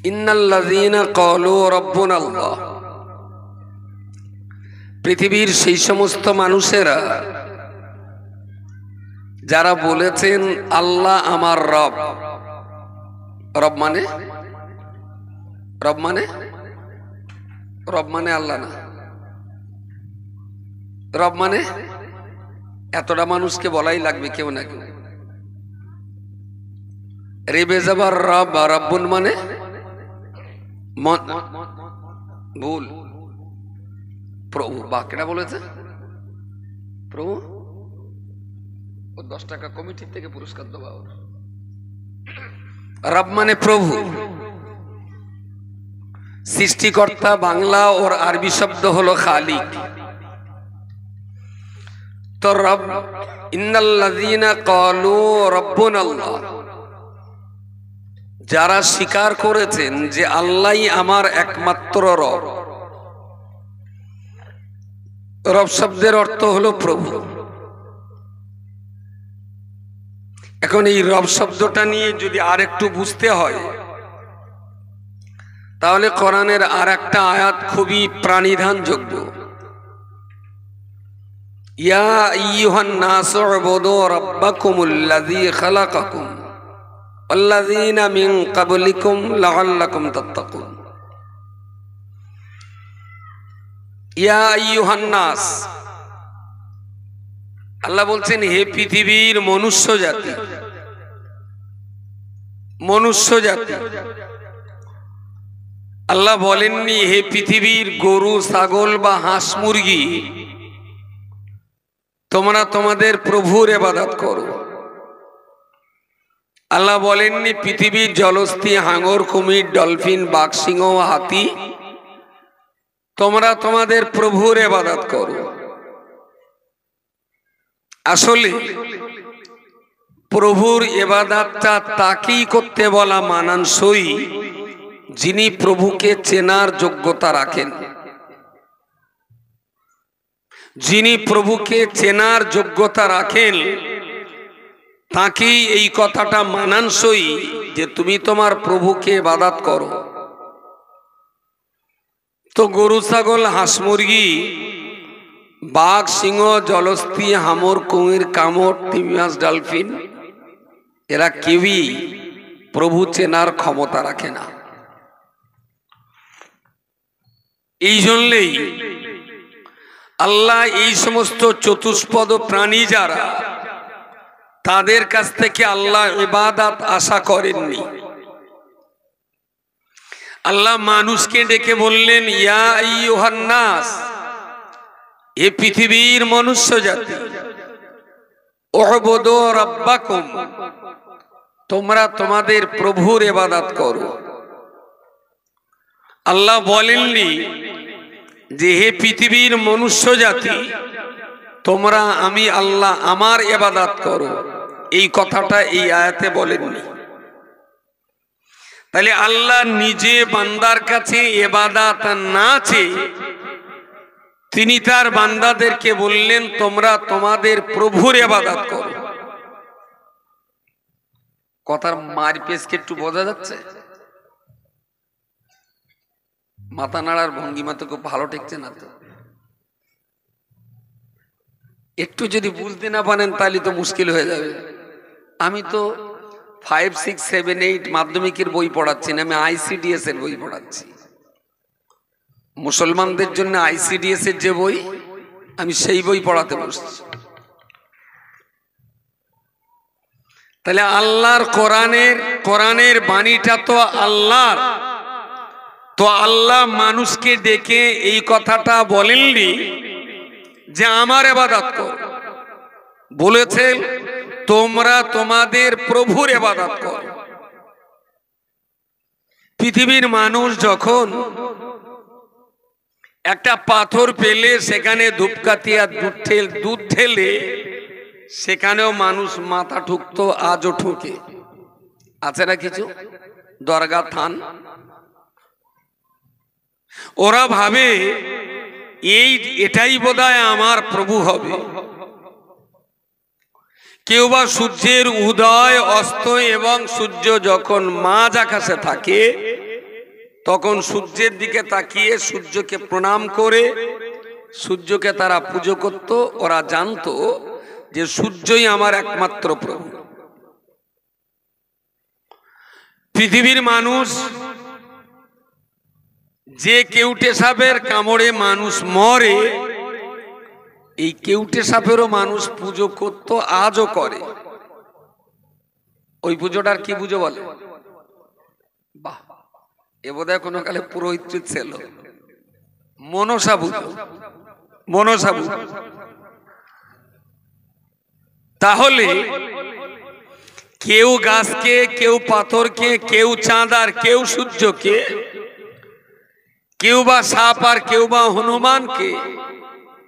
ইন্নাল্লাযীনা ক্বালু রাব্বুনাল্লাহ, পৃথিবীর সেই সমস্ত মানুষেরা যারা বলেছেন আল্লাহ আমার রব। রব মানে রব মানে রব মানে আল্লাহ না, রব মানে এতটা মানুষকে বলাই লাগবে কেউ না কেউ। রেবে যাবার রব, রব্বুন মানে ভুল, প্রভু। বাকিটা বলেছে প্রভু। ও 10 টাকা কমিটির থেকে পুরস্কার দেওয়া। রব মানে প্রভু, সৃষ্টিকর্তা। বাংলা ওর আরবি শব্দ হলো খালিক। তো রব, ইন্নাল্লাযীনা ক্বালু রাব্বুনাল্লাহ, যারা স্বীকার করেছেন যে আল্লাহই আমার একমাত্র রব। রব শব্দের অর্থ হলো প্রভু। এখন এই রব শব্দটা নিয়ে যদি আর একটু বুঝতে হয়, তাহলে কোরআনের আর একটা আয়াত খুবই প্রাণিধানযোগ্য। ইয়া আইয়ুহান নাসু উবুদু রাব্বাকুমুল্লাযী খালাকাকুম ওয়াল্লাযীনা মিন ক্বাবলিকুম লাআল্লাকুম তাত্তাকুন। ইয়া আইয়ুহান নাস, আল্লাহ বলছেন হে পৃথিবীর মনুষ্য জাতি। মনুষ্য জাতি, আল্লাহ বলেননি হে পৃথিবীর গরু ছাগল বা হাঁস মুরগি, তোমরা তোমাদের প্রভুর ইবাদত করো। আল্লাহ বলেননি পৃথিবীর জলস্থি হাঙর কুমির ডলফিন বাঘ সিংহ হাতি, তোমরা তোমাদের প্রভুর ইবাদত করো। আসলে প্রভুর ইবাদতটা তাকেই করতে বলা মানানসই যিনি প্রভুকে চেনার যোগ্যতা রাখেন। যিনি প্রভুকে চেনার যোগ্যতা রাখেন তাকেই এই কথাটা মানানসই যে তুমি তোমার প্রভুকে ইবাদত করো। তো গরু ছাগল হাঁস মুরগি বাঘ সিংহ জলস্থি হামর কুমির কামড় তিমি মাছ ডলফিন এরা কেউই প্রভু চেনার ক্ষমতা রাখে না। এই জন্যই আল্লাহ এই সমস্ত চতুষ্পদ প্রাণী যারা, তাদের কাছ থেকে আল্লাহ ইবাদত আশা করেননি। আল্লাহ মানুষকে ডেকে বললেন ইয়া আইয়ুহান নাস, এ পৃথিবীর মনুষ্য জাতি, উবুদু রাব্বাকুম, তোমরা তোমাদের প্রভুর ইবাদত করো। আল্লাহ বলেননি যে হে পৃথিবীর মনুষ্য জাতি, তোমরা আমি আল্লাহ আমার ইবাদত করো। এই কথাটা এই আয়াতে বলেননি। তাহলে আল্লাহ নিজে বান্দার কাছে ইবাদত না চেয়ে তিনি তার বান্দাদেরকে বললেন তোমরা তোমাদের প্রভুর ইবাদত করো। কথার মারপেশকে একটু বোঝা যাচ্ছে? মাথা নাড়ার ভঙ্গিমা তো খুব ভালো ঠেকছে না তো। একটু যদি বুঝতে না পারেন তাহলে তো মুশকিল হয়ে যাবে। আমি তো 5, 6, 7, 8 মাধ্যমিকের বই পড়াচ্ছি না, আমি ICDS এর বই পড়াচ্ছি। মুসলমানদের জন্য ICDS এর যে বই, আমি সেই বই পড়াতে বসছি। তাহলে আল্লাহর কোরআনের বাণীটা তো আল্লাহর। তো আল্লাহ মানুষকে ডেকে এই কথাটা বলেননি যে আমার ইবাদত করো, বলেছেন তোমরা তোমাদের প্রভুর ইবাদত করো। পৃথিবীর মানুষ যখন একটা পাথর পেলে সেখানে ধূপকাঠি আর দুধ ঢেলে সেখানেও মানুষ মাথা ঠুকতো, আজও ঠুকে। আছে না কিছু দরগা থান? ওরা ভাবে এটাই বোধহয় আমার প্রভু হবে। কেউ বা সূর্যের উদয় অস্ত এবং সূর্য যখন মাঝ আকাশে থাকে তখন সূর্যের দিকে তাকিয়ে সূর্যকে প্রণাম করে সূর্যকে তারা পুজো করত। ওরা জানতো যে সূর্যই আমার একমাত্র প্রভু। পৃথিবীর মানুষ যে কেউটে সাপের কামড়ে মানুষ মরে, এই কেউটে সাপেরও মানুষ পুজো করত, আজও করে। ওই পুজোটার কি পুজো বলে? বাহ, এ বোধহয় কোনো কালে পুরোহিত ছিল। মনসা পুজো, মনসা পুজো। তাহলে কেউ গাছকে, কেউ পাথরকে, কেউ চাঁদ আর কেউ সূর্যকে, কেউ বা সাপ আর কেউ বা হনুমানকে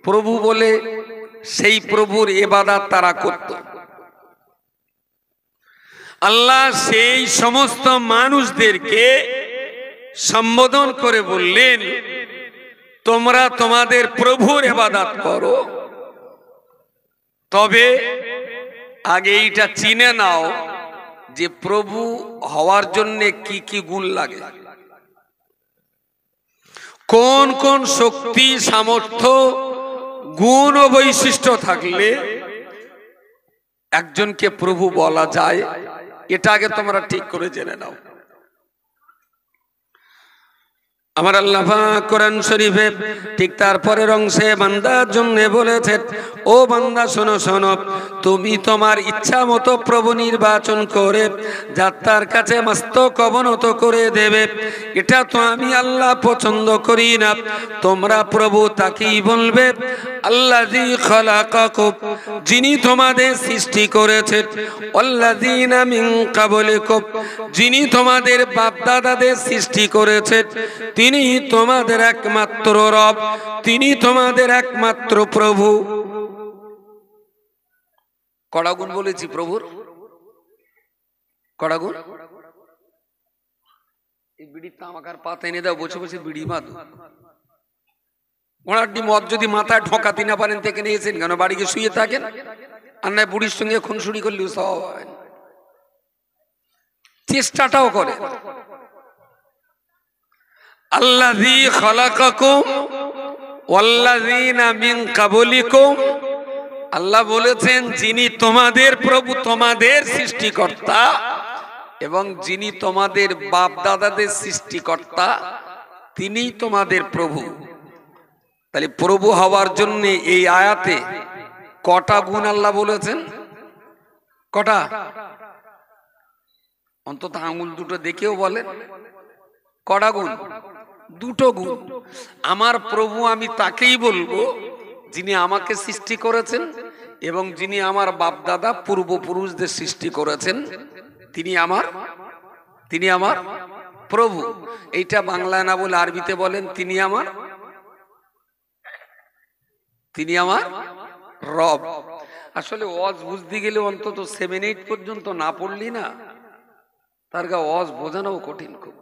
প্রভু বলে সেই প্রভুর ইবাদত তারা করত। আল্লাহ সেই সমস্ত মানুষদেরকে সম্বোধন করে বললেন, তোমরা তোমাদের প্রভুর ইবাদত করো, তবে আগে এইটা চিনে নাও যে প্রভু হওয়ার জন্য কি কি গুণ লাগে, কোন কোন শক্তি, সামর্থ্য, গুণ ও বৈশিষ্ট্য থাকলে একজনকে প্রভু বলা যায়, এটা আগে তোমরা ঠিক করে জেনে নাও। আমার আল্লাহ পাক কোরআন শরীফে ঠিক তারপরের অংশে বান্দার জন্য বলেছেন, ও বান্দা শোনো শোনো, তুমি তোমার ইচ্ছা মতো প্রভু নির্বাচন করে যার কাছে মস্তক অবনত করে দেবে, এটা তো আমি আল্লাহ পছন্দ করি না। তোমরা প্রভু তাকেই বলবে আল্লাযী খালাকাকুম, যিনি তোমাদের সৃষ্টি করেছেন, ওয়াল্লাযীনা মিন ক্বাবলিকুম, যিনি তোমাদের বাপ দাদাদের সৃষ্টি করেছেন, তিনি তোমাদের একমাত্র রব, তিনি তোমাদের একমাত্র প্রভু। কড়া গুণ বলেছি প্রভুর, কড়া গুণ। এই বিড়ির তামাকার পাতা এনে দাও, বসে বসে বিড়ি মাদু। ওনারটি মদ যদি মাথায় ঢোকাতে না পারেন থেকে নিয়েছেন কেন? বাড়িতে শুয়ে থাকেন, আর নয় বুড়ির সঙ্গে খুনসুরি করলেও সব হয়, চেষ্টাটাও করে। আল্লাযী খালাকাকুম ওয়াল্লাযীনা মিন ক্বাবলিকুম, আল্লাহ বলেছেন যিনি তোমাদের প্রভু, তোমাদের সৃষ্টিকর্তা, এবং যিনি তোমাদের বাপ দাদাদের সৃষ্টিকর্তা, তিনি তোমাদের প্রভু। তাহলে প্রভু হওয়ার জন্য এই আয়াতে কটা গুণ আল্লাহ বলেছেন? কটা? অন্তত আঙুল দুটো দেখেও বলেন কটা গুণ? দুটো গুণ। আমার প্রভু আমি তাকেই বলবো যিনি আমাকে সৃষ্টি করেছেন এবং যিনি আমার বাপ দাদা পূর্বপুরুষদের সৃষ্টি করেছেন, তিনি আমার প্রভু। এইটা বাংলায় না বলে আরবিতে বলেন, তিনি আমার রব। আসলে ওয়াজ বুঝতে গেলে অন্তত 7-8 পর্যন্ত না পড়লি না, তার গা ওয়াজ বোঝানো কঠিন খুব।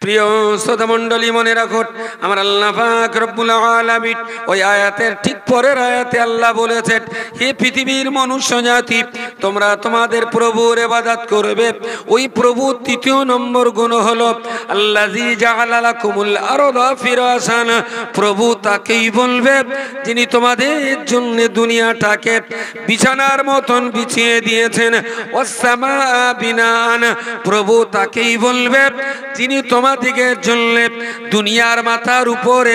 প্রিয় শ্রোতা মণ্ডলী, মনে রাখো আমার আল্লাহ পাক রব্বুল আলামিন ওই আয়াতের ঠিক পরের আয়াতে আল্লাহ বলেছেন, হে পৃথিবীর মনুষ্য জাতি, তোমরা তোমাদের প্রভুর ইবাদত করবে। ওই প্রভু তৃতীয় নম্বর গুণ হলো আল্লাযী জাআলা লাকুমুল আরদা ফিরাশান, প্রভু তাকেই বলবে যিনি তোমাদের জন্য দুনিয়াটাকে বিছানার মতন বিছিয়ে দিয়েছেন। ওয়াস সামাআ বিনান, প্রভু তাকেই বলবে যিনি তোমাদিগের জন্য দুনিয়ার মাথার উপরে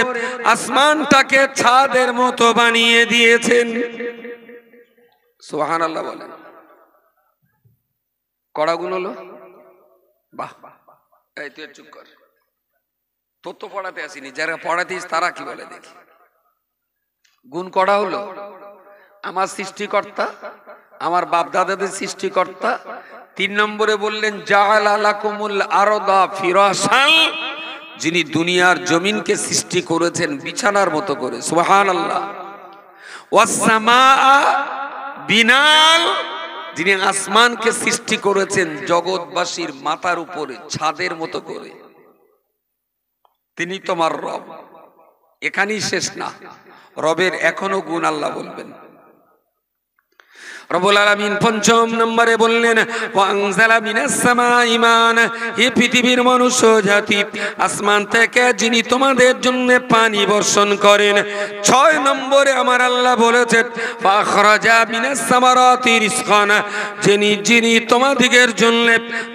আসমানটাকে ছাদের মতো বানিয়ে দিয়েছেন। সুবহানাল্লাহ বলেন। কড়া গুণ হলো? বাহ, এই তুই চুপ কর, তোর তো পড়াতে আসিনি, যারা পড়াতিস তারা কি বলে দেখি। গুণ কড়া হলো আমার সৃষ্টিকর্তা, আমার বাপ দাদাদের সৃষ্টিকর্তা। 3 নম্বরে বললেন জাআলা লাকুমুল আরদা ফিরাশান, যিনি দুনিয়ার জমিনকে সৃষ্টি করেছেন বিছানার মতো করে। সুবহানাল্লাহ। ওয়াস সামাআ বিনাল, যিনি আসমানকে সৃষ্টি করেছেন জগৎবাসীর মাথার উপরে ছাদের মতো করে। তিনি তোমার রব। এখানেই শেষ না, রবের এখনো গুণ আল্লাহ বলবেন। রব্বুল আলামিন পঞ্চম নম্বরে বললেন ওয়া আনজালা মিনাস সামাই মান, হে পৃথিবীর মনুষ্য জাতি, আসমান থেকে যিনি তোমাদের জন্য পানি বর্ষণ করেন। ছয় নম্বরে আমার আল্লাহ বলেছেন ফাখরাজা মিনাস সামারাতি রিজকান, যিনি তোমাদের জন্য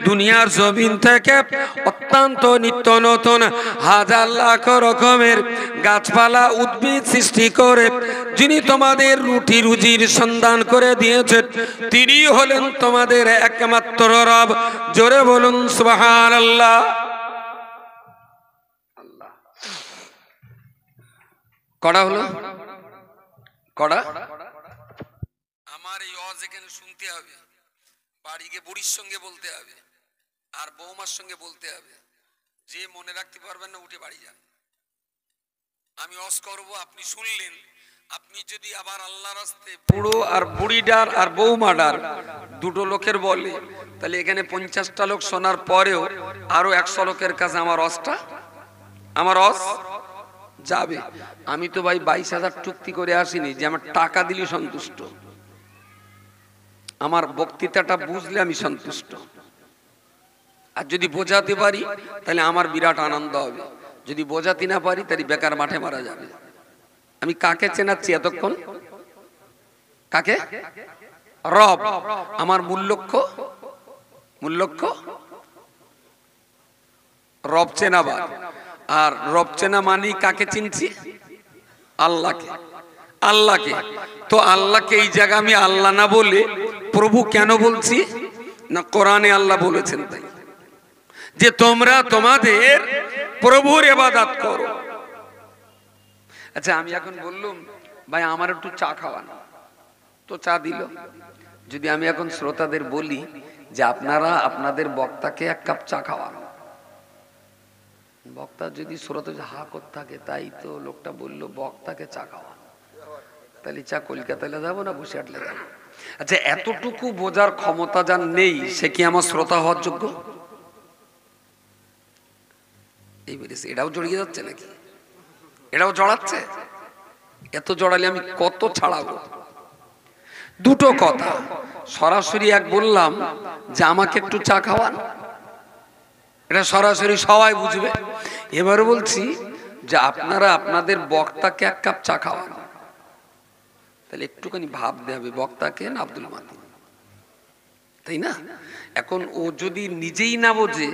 দুনিয়ার জমিন থেকে অত্যন্ত নিত্য নতুন হাজার লাখ রকমের গাছপালা উদ্ভিদ সৃষ্টি করে যিনি তোমাদের রুটি রুজির সন্ধান করে দিয়েছেন, তিনি হলেন তোমাদের একমাত্র রব। জোরে বলুন সুবহানাল্লাহ। কড়া হলো কড়া। আমার এই ওয়াজ এখানে শুনতে হবে, বাড়ি গিয়ে বুড়ির সঙ্গে বলতে হবে, আর বৌমার সঙ্গে বলতে হবে। যে মনে রাখতে পারবেন না উঠে বাড়ি যান। আমি ওয়াজ করব, আপনি শুনলেন, আপনি যদি আবার আল্লাহর রাস্তে বুড়ো আর বুড়িডার আর বৌমাডার দুটো লোকের বলে, তাহলে এখানে 50টা লোক শোনার পরেও আরো 100 লোকের কাছে আমার ওয়াজ যাবে। আমি তো ভাই 22,000 চুক্তি করে আসিনি যে আমার টাকা দিলে সন্তুষ্ট। আমার বক্তৃতাটা বুঝলে আমি সন্তুষ্ট, আর যদি বোঝাতে পারি তাহলে আমার বিরাট আনন্দ হবে। যদি বোঝাতে না পারি তাহলে বেকার মাঠে মারা যাবে। আমি কাকে চেনাচ্ছি এতক্ষণ? কাকে? রব। আমার মূল লক্ষ্য রব চেনাবার। আর রব চেনা মানে কাকে চিনছি? আল্লাহকে। তো আল্লাহকে এই জায়গা আমি আল্লাহ না বলে প্রভু কেন বলছি না? কোরআনে আল্লাহ বলেছেন তাই, যে তোমরা তোমাদের প্রভুর ইবাদত করো। আচ্ছা, আমি এখন বললাম ভাই আমার একটু চা খাওয়ান, তো চা দিল। যদি আমি এখন শ্রোতাদের বলি যে আপনারা আপনাদের বক্তাকে 1 কাপ চা খাওয়ান, বক্তা যদি শ্রোতা হা করতে থাকে, তাই তো লোকটা বললো বক্তাকে চা খাওয়ান, তাহলে চা কলকাতায় যাবো না বসিরহাটে যাবো? আচ্ছা, এতটুকু বোঝার ক্ষমতা যার নেই, সে কি আমার শ্রোতা হওয়ার যোগ্য? এটাও জড়িয়ে যাচ্ছে নাকি? এটাও জড়াচ্ছে? এত জড়ালে আমি কত ছাড়াবো? দুটো কথা সরাসরি এক বললাম যে আমাকে একটু চা খাওয়ান, এটা সরাসরি সবাই বুঝবে। এবার বলছি যে আপনারা আপনাদের বক্তাকে 1 কাপ চা খাওয়ান, তাহলে একটুখানি ভাবতে হবে বক্তাকে না আব্দুল মাতিন, তাই না? এখন ও যদি নিজেই না বোঝে,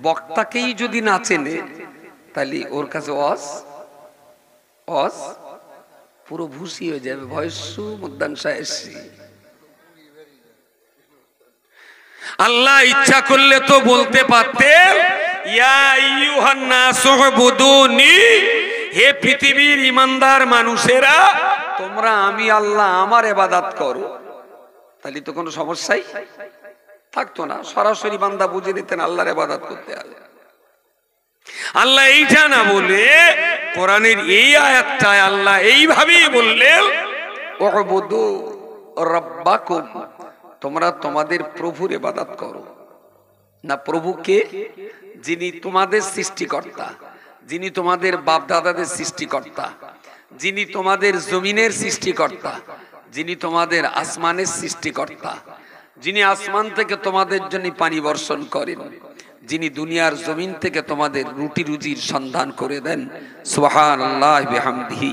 বক্তাকেই যদি না চেনে, তাহলে ওর কাছে ওয়াজ পুরো ভুসি হয়ে যাবে। ভয়সু মুদ্দান সায়েসি। আল্লাহ ইচ্ছা করলে তো বলতে পারতেন ইয়া আইয়ুহান নাসু উবুদুনি, হে পৃথিবীর ইমানদার মানুষেরা তোমরা আমি আল্লাহ আমার ইবাদত করো, তাহলে তো কোনো সমস্যাই থাকতো না। সরাসরি বান্দা বুঝে নিতেন আল্লাহর ইবাদত করতে হবে। আল্লাহ এইটা না বলে কোরআনের এই আয়াতটায় আল্লাহ এইভাবেই বললেন উবুদু রাব্বাকুম, তোমরা তোমাদের প্রভুর ইবাদত করো। না, প্রভুকে? যিনি তোমাদের সৃষ্টিকর্তা, যিনি তোমাদের বাপ দাদাদের সৃষ্টিকর্তা, যিনি তোমাদের জমিনের সৃষ্টিকর্তা, যিনি তোমাদের আসমানের সৃষ্টিকর্তা, যিনি আসমান থেকে তোমাদের জন্য পানি বর্ষণ করেন, যিনি দুনিয়ার জমিন থেকে তোমাদের রুটি রুজির সন্ধান করে দেন, সুবহানাল্লাহি বিহামদিহি,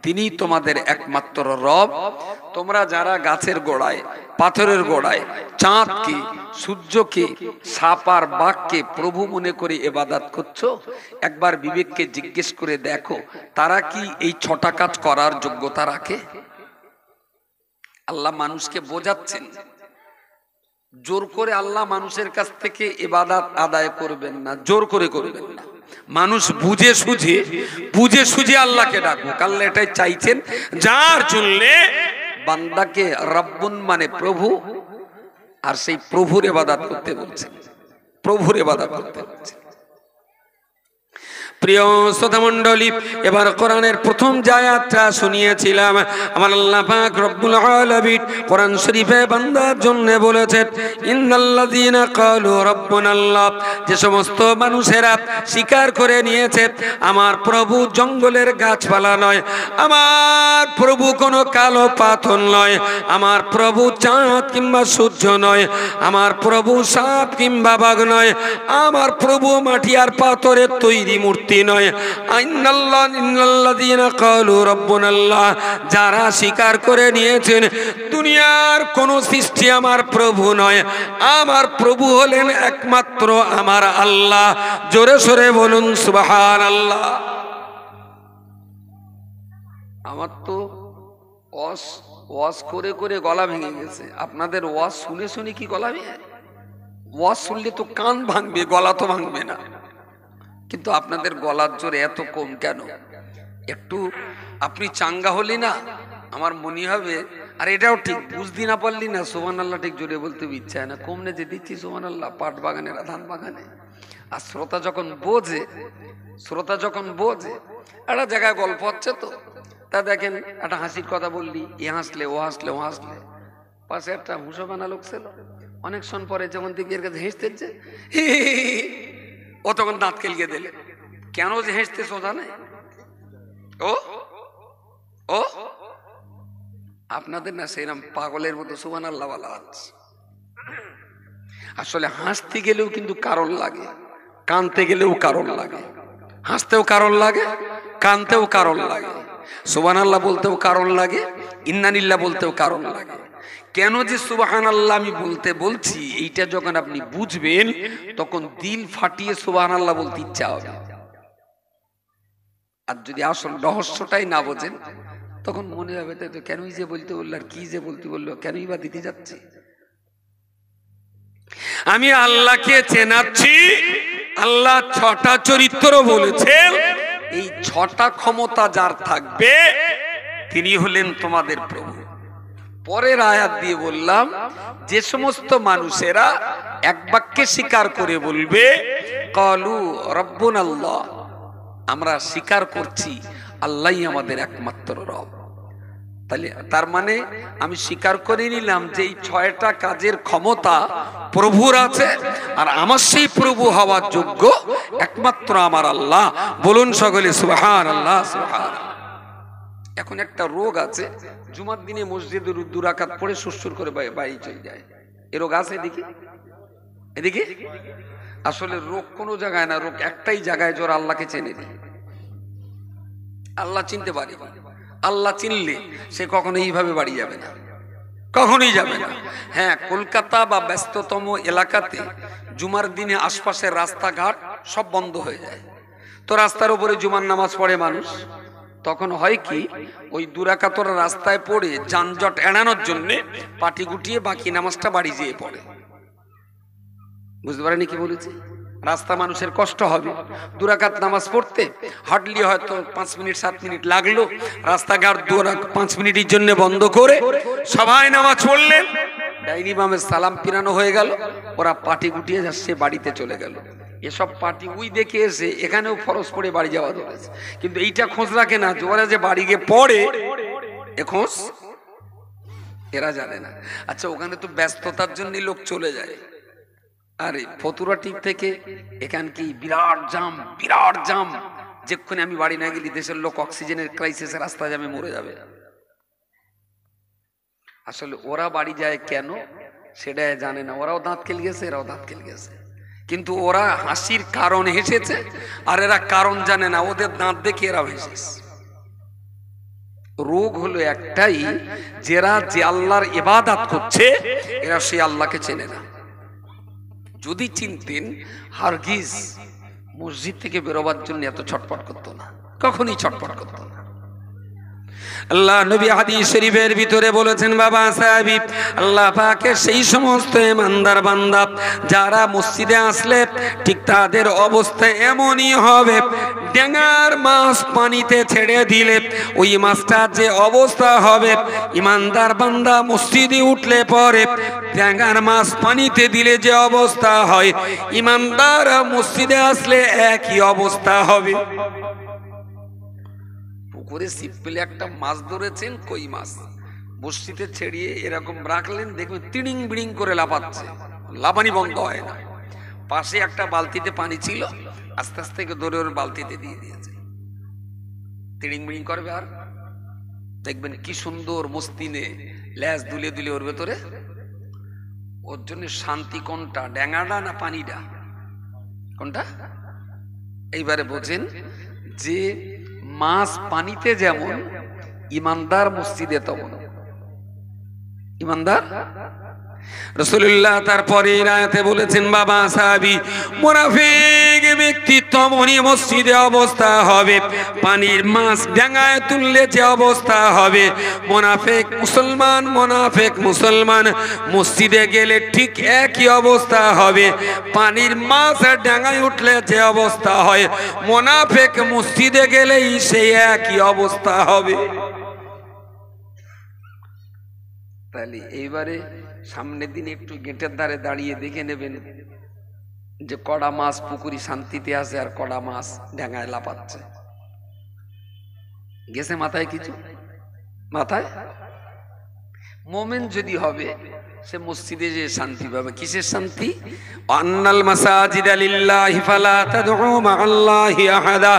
তিনি তোমাদের একমাত্র রব। তোমরা যারা গাছের গোড়ায়, পাথরের গোড়ায়, চাঁদকে, সূর্যকে, সাপ আর বাঘকে প্রভু মনে করে ইবাদত করছো, একবার বিবেককে জিজ্ঞেস করে দেখো তারা কি এই 6টা কাজ করার যোগ্যতা রাখে? আল্লাহ মানুষকে বোঝাচ্ছেন, জোর করে আল্লাহ মানুষের কাছ থেকে ইবাদত আদায় করবেন না, জোর করে করবেন না। মানুষ বুঝে সুঝে আল্লাহকে ডাকুক। আল্লাহ এটাই চাইছেন, যার জন্য বান্দাকে রব্বুন মানে প্রভু, আর সেই প্রভুর ইবাদত করতে বলছেন, প্রভুর ইবাদত করতে বলছেন। প্রিয় শ্রোতা মণ্ডলী, এবার কোরআনের প্রথম যে আয়াতটা শুনিয়েছিলাম, আমার আল্লাহ পাক রব্বুল আলামিন কোরআন শরীফে বান্দার জন্য বলেছেন, ইন্নাল্লাযীনা ক্বালু রাব্বুনাল্লাহ, যে সমস্ত মানুষেরা স্বীকার করে নিয়েছে আমার প্রভু জঙ্গলের গাছপালা নয়, আমার প্রভু কোনো কালো পাথর নয়, আমার প্রভু চাঁদ কিংবা সূর্য নয়, আমার প্রভু সাপ কিংবা বাঘ নয়, আমার প্রভু মাটি আর পাথরের তৈরি মূর্তি নয়। ইন্নাল্লাযীনা ক্বালু রাব্বুনাল্লাহ, যারা স্বীকার করে নিয়েছেন দুনিয়ার কোন সৃষ্টি আমার প্রভু নয়, আমার প্রভু হলেন একমাত্র আমার আল্লাহ। জোরে সোরে বলুন সুবহানাল্লাহ। আমার তো ওয়াজ করে করে গলা ভেঙে গেছে। আপনাদের ওয়াজ শুনে শুনে কি গলা ভেঙে? ওয়াজ শুনলে তো কান ভাঙবে, গলা তো ভাঙবে না। কিন্তু আপনাদের গলার জোর এত কম কেন? একটু আপনি চাঙ্গা হলি না, আমার মনে হবে আর এটাও ঠিক বুঝতে না পারলি না সুবহানাল্লাহ ঠিক জোরে বলতে ইচ্ছা হয় না। কমনে যে দিচ্ছি সুবহানাল্লাহ পাট বাগানে ধান বাগানে। আর শ্রোতা যখন বোঝে একটা জায়গায় গল্প হচ্ছে তো, তা দেখেন একটা হাসির কথা বললি, এ হাসলে ও হাসলে ও হাসলে, পাশে একটা হুঁশোবানা লোক ছিল, অনেকক্ষণ পরে যখন দেখি এর কাছে হেসতেছে, ও তখন দাঁত কেলিয়ে দিলে। কেন যে হেসতেছ জানে? ও ও আপনাদের না সেইরকম পাগলের মতো সুবহানাল্লাহ বলা হচ্ছে। আসলে হাসতে গেলেও কিন্তু কারণ লাগে, কানতে গেলেও কারণ লাগে, হাসতেও কারণ লাগে, কানতেও কারণ লাগে, সুবহানাল্লাহ বলতেও কারণ লাগে, ইন্নালিল্লাহ বলতেও কারণ লাগে। কেন যে সুবহানাল্লাহ আমি বলছি এইটা যখন আপনি বুঝবেন তখন দিল ফাটিয়ে সুবহানাল্লাহ বলতে ইচ্ছা হবে। আর যদি আসল রহস্যটাই না বোঝেন তখন মনে হবে তো কেনই যে বলতে বললো, আর কি যে বলতে বললো, কেনই বা দিতে যাচ্ছি। আমি আল্লাহকে চেনাচ্ছি, আল্লাহ 6টা চরিত্র বলেছেন, এই 6টা ক্ষমতা যার থাকবে তিনি হলেন তোমাদের প্রভু। পরের আয়াত দিয়ে বললাম, যে সমস্ত মানুষেরা এক বাক্যে স্বীকার করে বলবে ক্বালু রাব্বুনাল্লাহ, আমরা স্বীকার করছি আল্লাহই আমাদের একমাত্র রব। তাহলে তার মানে আমি স্বীকার করে নিলাম যে এই 6টা কাজের ক্ষমতা প্রভুর আছে, আর আমার সেই প্রভু হওয়ার যোগ্য একমাত্র আমার আল্লাহ। বলুন সকলে সুবহানাল্লাহ সুবহানাল্লাহ। এখন একটা রোগ আছে, জুমার দিনে মসজিদে 2 রাকাত পড়ে সুরসুর করে বাড়ি চলে যায়। এ রোগ আছে এদিকে আসলে রোগ কোনো জায়গায় না, রোগ একটাই জায়গায়, জোর আল্লাহকে চেনে নি। আল্লাহ চিনতে পারি, আল্লাহ চিনলে সে কখনো এইভাবে বাড়ি যাবে না, কখনোই যাবে না। হ্যাঁ, কলকাতা বা ব্যস্ততম এলাকাতে জুমার দিনে আশপাশের রাস্তাঘাট সব বন্ধ হয়ে যায়, তো রাস্তার উপরে জুমার নামাজ পড়ে মানুষ। তখন হয় কি, ওই 2 রাকাত রাস্তায় পড়ে যানজট এড়ানোর জন্য পাটি গুটিয়ে বাকি নামাজটা বাড়ি যেয়ে পড়ে। বুঝতে পারেনি কি বলেছি? রাস্তা মানুষের কষ্ট হবে, 2 রাকাত নামাজ পড়তে হার্ডলি হয়তো 5 মিনিট 7 মিনিট লাগলো, রাস্তাঘাট 5 মিনিটের জন্য বন্ধ করে সবাই নামাজ পড়লেন, ডাইনি বামে সালাম পিরানো হয়ে গেল, ওরা পাটি গুটিয়ে যাচ্ছে বাড়িতে চলে গেল। এসব পার্টি ওই দেখে এসে এখানেও ফরজ পড়ে বাড়ি যাওয়া ধরেছে, কিন্তু এইটা খোঁজ রাখে না যে ওরা যে বাড়ি গিয়ে পড়ে এ খোঁজ এরা জানে না। আচ্ছা, ওখানে তো ব্যস্ততার জন্য লোক চলে যায়, আরে ফতুরা টিপ থেকে এখান কি বিরাট জাম, যেক্ষণে আমি বাড়ি না গেলি দেশের লোক অক্সিজেনের ক্রাইসিসে রাস্তা জামে মরে যাবে। আসলে ওরা বাড়ি যায় কেন সেটা জানে না, ওরাও দাঁত কেল গেছে, এরাও দাঁত কেল গেছে, কিন্তু ওরা হাসির কারণ হেসেছে আর এরা কারণ জানে না, ওদের দাঁত দেখে এরাও হেসেছে। রোগ হলো একটাই, যারা যে আল্লাহর ইবাদত করছে এরা সেই আল্লাহকে চেনে না। যদি চিনতেন হারগিজ মসজিদ থেকে বেরোবার জন্য এত ছটফট করতো না, কখনই ছটফট করতো না। আল্লাহ নবী হাদিস শরীফের ভিতরে বলেছেন, বাবা সাহাবী, আল্লাহ পাকের সেই সমস্ত ইমানদার বান্দা যারা মসজিদে আসলে ঠিক তাদের অবস্থা এমনই হবে, ডেঙ্গার মাছ পানিতে ছেড়ে দিলে ওই মাছটার যে অবস্থা হবে, ইমানদার বান্দা মসজিদে উঠলে পরে ডেঙ্গার মাছ পানিতে দিলে যে অবস্থা হয়, ইমানদার মসজিদে আসলে একই অবস্থা হবে। পুকুরে ছিপ পেলে একটা মাছ ধরেছেন, কই মাছ, বড়শিতে ছেড়িয়ে এরকম রাখলেন, দেখবেন তিড়িং বিড়িং করে লাফাচ্ছে, লাফানি বন্ধ হয় না। পাশে একটা বালতিতে পানি ছিল, আস্তে আস্তে ধরে ওর বালতিতে দিয়ে দিয়েছে, তিড়িং বিড়িং করবে। আর দেখবেন কি সুন্দর মস্তিনে ল্যাজ দুলে দুলে ওর ভেতরে। ওর জন্য শান্তি কোনটা, ড্যাঙাটা না পানিটা? কোনটা? এইবারে বোঝেন যে মাছ পানিতে যেমন, ইমানদার মসজিদে তেমন। ইমানদার রাসূলুল্লাহ তারপরে আয়াতে বলেছেন, বাবা সাহাবী, মুনাফিক ব্যক্তি তেমনই মসজিদে অবস্থা হবে, পানির মাছ ডাঙায় তুললে যে অবস্থা হবে, মুনাফিক মুসলমান মসজিদে গেলে ঠিক একই অবস্থা হবে। পানির মাছ ডাঙায় উঠলে যে অবস্থা হয়, মুনাফিক মসজিদে গেলেই সেই একই অবস্থা হবে। তাহলে এইবারে সামনের দিন একটু গেটের ধারে দাঁড়িয়ে দেখে নেবেন যে কড়া মাছ পুকুরি শান্তিতে আছে আর কড়া মাছ ডাঙায় লাফাচ্ছে। গেছে মাথায় কিছু? মাথায় মোমেন যদি হবে, সে মসজিদে যে শান্তি পাবে। কিসের শান্তি? আন্নাল মাসাজিদা লিল্লাহি ফালা তাদউ মাআল্লাহি আহাদা।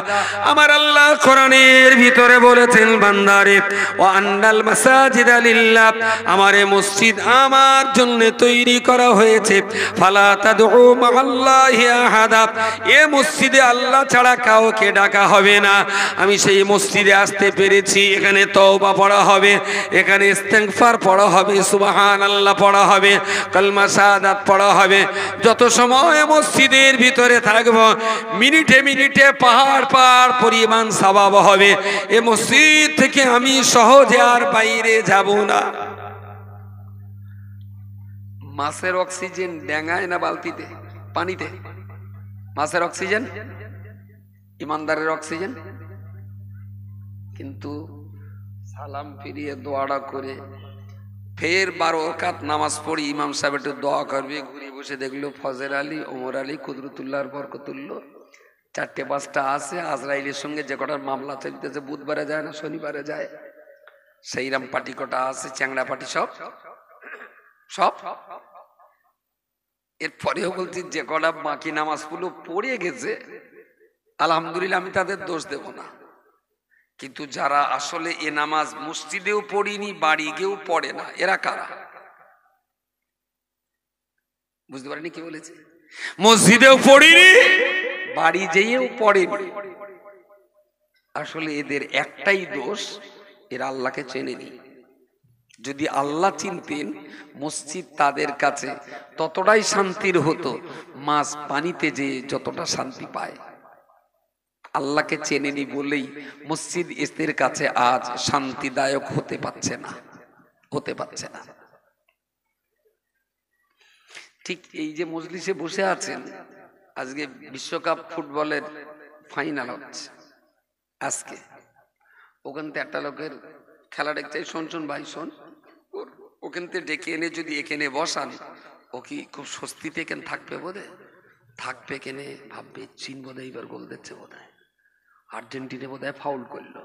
আমার আল্লাহ কোরআনের ভিতরে বলেছেন, বান্দারে, ওয়া আন্নাল মাসাজিদা লিল্লাহ, আমার এই মসজিদ আমার জন্য তৈরি করা হয়েছে, ফালা তাদউ মাআল্লাহি আহাদা, এ মসজিদে আল্লাহ ছাড়া কাউকে ডাকা হবে না। আমি সেই মসজিদে আসতে পেরেছি, এখানে তওবা পড়া হবে, এখানে ইস্তেগফার পড়া হবে, সুবহানাল্লাহ পড়া হবে, কালমা শাহাদাত পড়া হবে। যত সময় মসজিদের ভিতরে থাকব, মিনিটে মিনিটে পাহাড় পরিমাণ সওয়াব হবে। এই মসজিদ থেকে আমি সহজে আর বাইরে যাব না। মাছের অক্সিজেন ডেঙ্গায় না বালতিতে, পানিতে? মাছের অক্সিজেন, ইমানদারের অক্সিজেন। কিন্তু সালাম ফিরিয়ে দোয়াটা করে ফের 12 রাকাত নামাজ পড়ি, ইমাম সাহেব একটু দোয়া করবে, ঘুরে বসে দেখলো ফজর আলী, ওমর আলী, কুদরতুল্লাহর বরকতুল্লাহ 4-5টা আছে। আজরাইলের সঙ্গে যে কটার মামলা চলতেছে, বুধবারে যায় না শনিবারে যায়, সেইরাম পাটি কটা আছে, চ্যাংড়া পাটি সব। এরপরেও বলছি, যে কটা বাকি নামাজগুলো পড়ে গেছে আলহামদুলিল্লাহ, আমি তাদের দোষ দেব না। কিন্তু যারা আসলে এ নামাজ মসজিদেও পড়িনি, বাড়ি গিয়েও পড়ে না, এরা কারা? বুঝতে পারেনি কি বলেছে? মসজিদেও পড়িনি, বাড়ি যেয়েও পড়েনি। আসলে এদের একটাই দোষ, এরা আল্লাহকে চেনেনি। যদি আল্লাহ চিনতেন, মসজিদ তাদের কাছে ততটাই শান্তির হতো, মাছ পানিতে যে যতটা শান্তি পায়। আল্লাহকে চেনেনি বলেই মসজিদ এদের কাছে আজ শান্তিদায়ক হতে পারছে না। ঠিক এই যে মজলিসে বসে আছেন, আজকে বিশ্বকাপ ফুটবলের ফাইনাল হচ্ছে আজকে। ওখান থেকে একটা লোকের খেলা দেখতে, শোন ভাই শোন, ওখান থেকে ডেকে এনে যদি এখানে বসান, ও কি খুব স্বস্তিতে এখানে থাকবে? বোধহয় থাকবে, কেনে ভাববে চীন বোধহয় এবার গোল দিচ্ছে, বোধহয় আর্জেন্টিনা বোধহয় ফাউল করলো,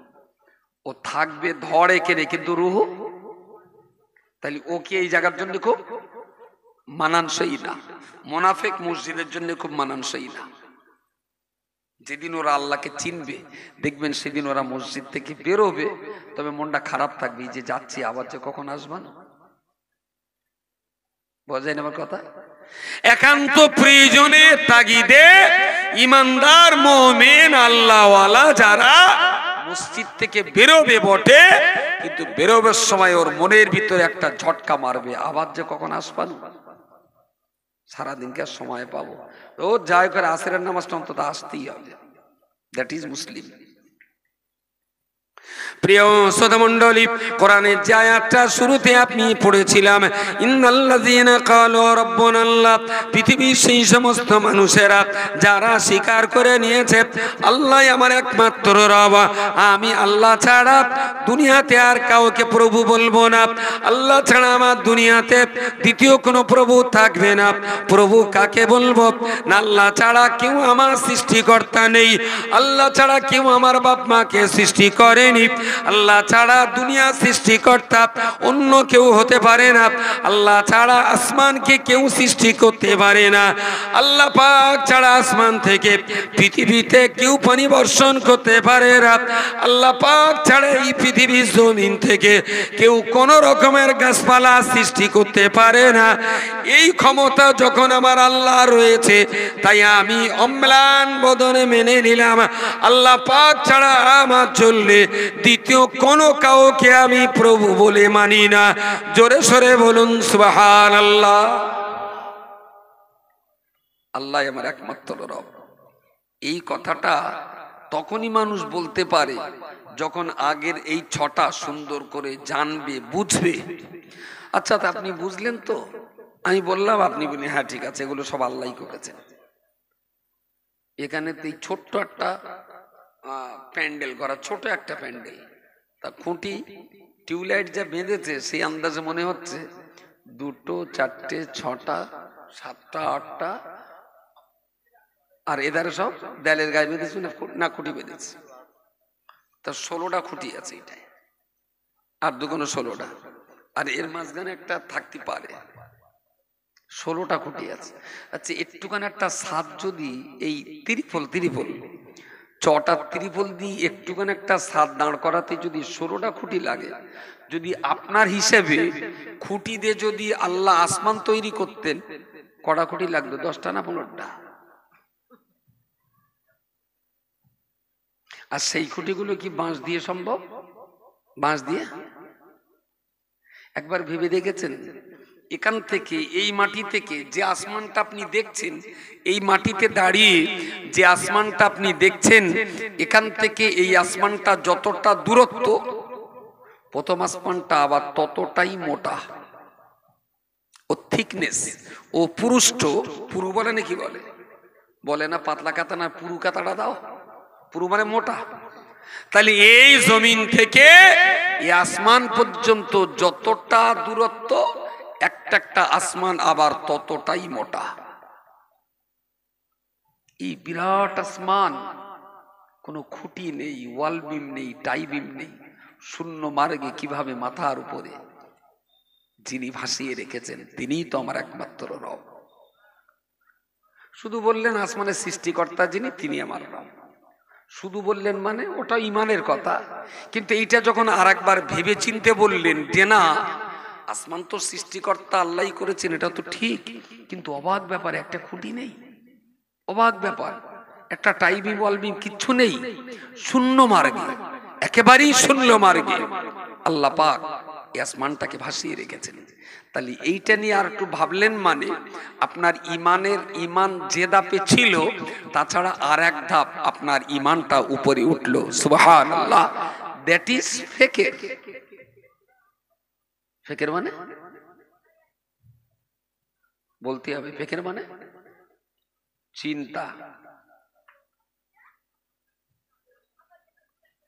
ও থাকবে ধরে কেনে, কিন্তু রুহ। তাহলে ও কি এই জায়গার জন্য খুব মানানসই না। মুনাফিক মসজিদের জন্য খুব মানানসই না। যেদিন ওরা আল্লাহকে চিনবে, দেখবেন সেদিন ওরা মসজিদ থেকে বেরোবে, তবে মনটা খারাপ থাকবে যে যাচ্ছি, আবার যে কখন আসবা না। বোঝেন আমার কথা? একান্ত প্রয়োজনে তাগিদে ইমানদার মুমিন আল্লাহওয়ালা যারা মসজিদ থেকে বেরোবে বটে, কিন্তু বেরোবার সময় ওর মনের ভিতরে একটা ঝটকা মারবে, আবার যে কখন আসবা না, সারাদিনকে সময় পাবো, রোজ যাই করে আসরের নামাজটা অন্তত আসতেই হবে। দ্যাট ইজ মুসলিম। প্রিয় শ্রোতামণ্ডলী, কোরআনের যে আয়াতটা শুরুতে আপনি পড়েছিলাম, ইন্নাল্লাযীনা ক্বালু রাব্বুনাল্লাহ, পৃথিবীর সেই সমস্ত মানুষেরা যারা স্বীকার করে নিয়েছে আল্লাহই আমার একমাত্র রব, আমি আল্লাহ ছাড়া দুনিয়াতে আর কাউকে প্রভু বলবো না, আল্লাহ ছাড়া আমার দুনিয়াতে দ্বিতীয় কোনো প্রভু থাকবে না। প্রভু কাকে বলবো? না আল্লাহ ছাড়া কেউ আমার সৃষ্টিকর্তা নেই, আল্লাহ ছাড়া কেউ আমার বাপ মাকে সৃষ্টি করেনি, আল্লাহ ছাড়া দুনিয়া সৃষ্টিকর্তা অন্য কেউ হতে পারে না, আল্লাহ ছাড়া আসমানকে কেউ সৃষ্টি করতে পারে না, আল্লাহ পাক ছাড়া আসমান থেকে পৃথিবীতে কেউ পানি বর্ষণ করতে পারে না, আল্লাহ পাক ছাড়া এই পৃথিবীর জমিন থেকে কেউ কোনো রকমের গাছপালা সৃষ্টি করতে পারে না। এই ক্ষমতা যখন আমার আল্লাহ রয়েছে, তাই আমি অম্লান বদনে মেনে নিলাম আল্লাহ পাক ছাড়া আমার চললে দ্বিতীয় কোনো কাউকে আমি প্রভু বলে মানি না। জোরে সরে বলুন সুবহানাল্লাহ। আল্লাহ আমার একমাত্র রব। এই কথাটা তখনই মানুষ বলতে পারে যখন আগের এই ছটা সুন্দর করে জানবে, বুঝবে। আচ্ছা, তা আপনি বুঝলেন তো? আমি বললাম, আপনি বললেন হ্যাঁ ঠিক আছে, এগুলো সব আল্লাহই করেছেন। এখানে তো এই ছোট্ট একটা প্যান্ডেল করা, ছোট একটা প্যান্ডেল, তা খুঁটি টিউবলাইট যা বেঁধেছে সেই আন্দাজে মনে হচ্ছে 2, 4, 6, 7, 8টা, আর এধারে সব দেয়ালের গায়ে বেঁধেছে না খুঁটি বেঁধেছে, তা 16টা খুঁটি আছে এটাই, আর দুগুনো 16টা, আর এর মাঝখানে একটা থাকতে পারে, 16টা খুঁটি আছে। আচ্ছা, একটুখানি একটা ছাদ যদি এই ত্রিপল ছটা ত্রিপল দিয়ে একটুখানি একটা ছাদ দাঁড় করাতে যদি 16টা খুঁটি লাগে, যদি আপনার হিসেবে খুঁটি দিয়ে যদি আল্লাহ আসমান তৈরি করতেন, কটা খুঁটি লাগতো? 10টা না 15টা? আর সেই খুঁটিগুলো কি বাঁশ দিয়ে সম্ভব? বাঁশ দিয়ে একবার ভেবে দেখেছেন? এখান থেকে, এই মাটি থেকে যে আসমানটা আপনি দেখছেন, এই মাটিতে দাঁড়িয়ে যে আসমানটা আপনি দেখছেন, এখান থেকে এই আসমানটা যতটা দূরত্ব, প্রথম আসমানটা আবার ততটাই মোটা, ও থিকনেস, ও পুরুষ্ট, পুরু বলে নাকি বলে না, পাতলা কাতা না, পুরু কাতাটা দাও, পুরু মানে মোটা। তাহলে এই জমিন থেকে এই আসমান পর্যন্ত যতটা দূরত্ব, একটা আসমান আবার ততটাই মোটা। এই বিরাট আসমান, কোনো খুঁটি নেই, ওয়াল বিম নেই, টাই বিম নেই, শূন্য মার্গে কিভাবে মাথার উপরে যিনি ভাসিয়ে রেখেছেন, তিনিই তো আমার একমাত্র রব। শুধু বললেন আসমানের সৃষ্টিকর্তা যিনি, তিনি আমার রব, শুধু বললেন মানে ওটা ইমানের কথা। কিন্তু এইটা যখন আর একবার ভেবে চিনতে বললেন যে না, আসমান তো সৃষ্টিকর্তা আল্লাহই করেছেন, এটা তো ঠিক, কিন্তু অবাক ব্যাপার, একটা খুঁটি নেই, অবাক ব্যাপার, একটা টাইবি ওয়ালবিম কিচ্ছু নেই, শূন্য মার্গে, একেবারেই শূন্য মার্গে আল্লাহ পাক এই আসমানটাকে ভাসিয়ে রেখেছেন। তাহলে এইটা নিয়ে আর একটু ভাবলেন মানে আপনার ইমান যে ধাপে ছিল, তাছাড়া আর এক ধাপ আপনার ইমানটা উপরে উঠলো। সুবহানাল্লাহ। That is ফেকের। ফেকের মানে বলতে হবে, ফেকের মানে চিন্তা।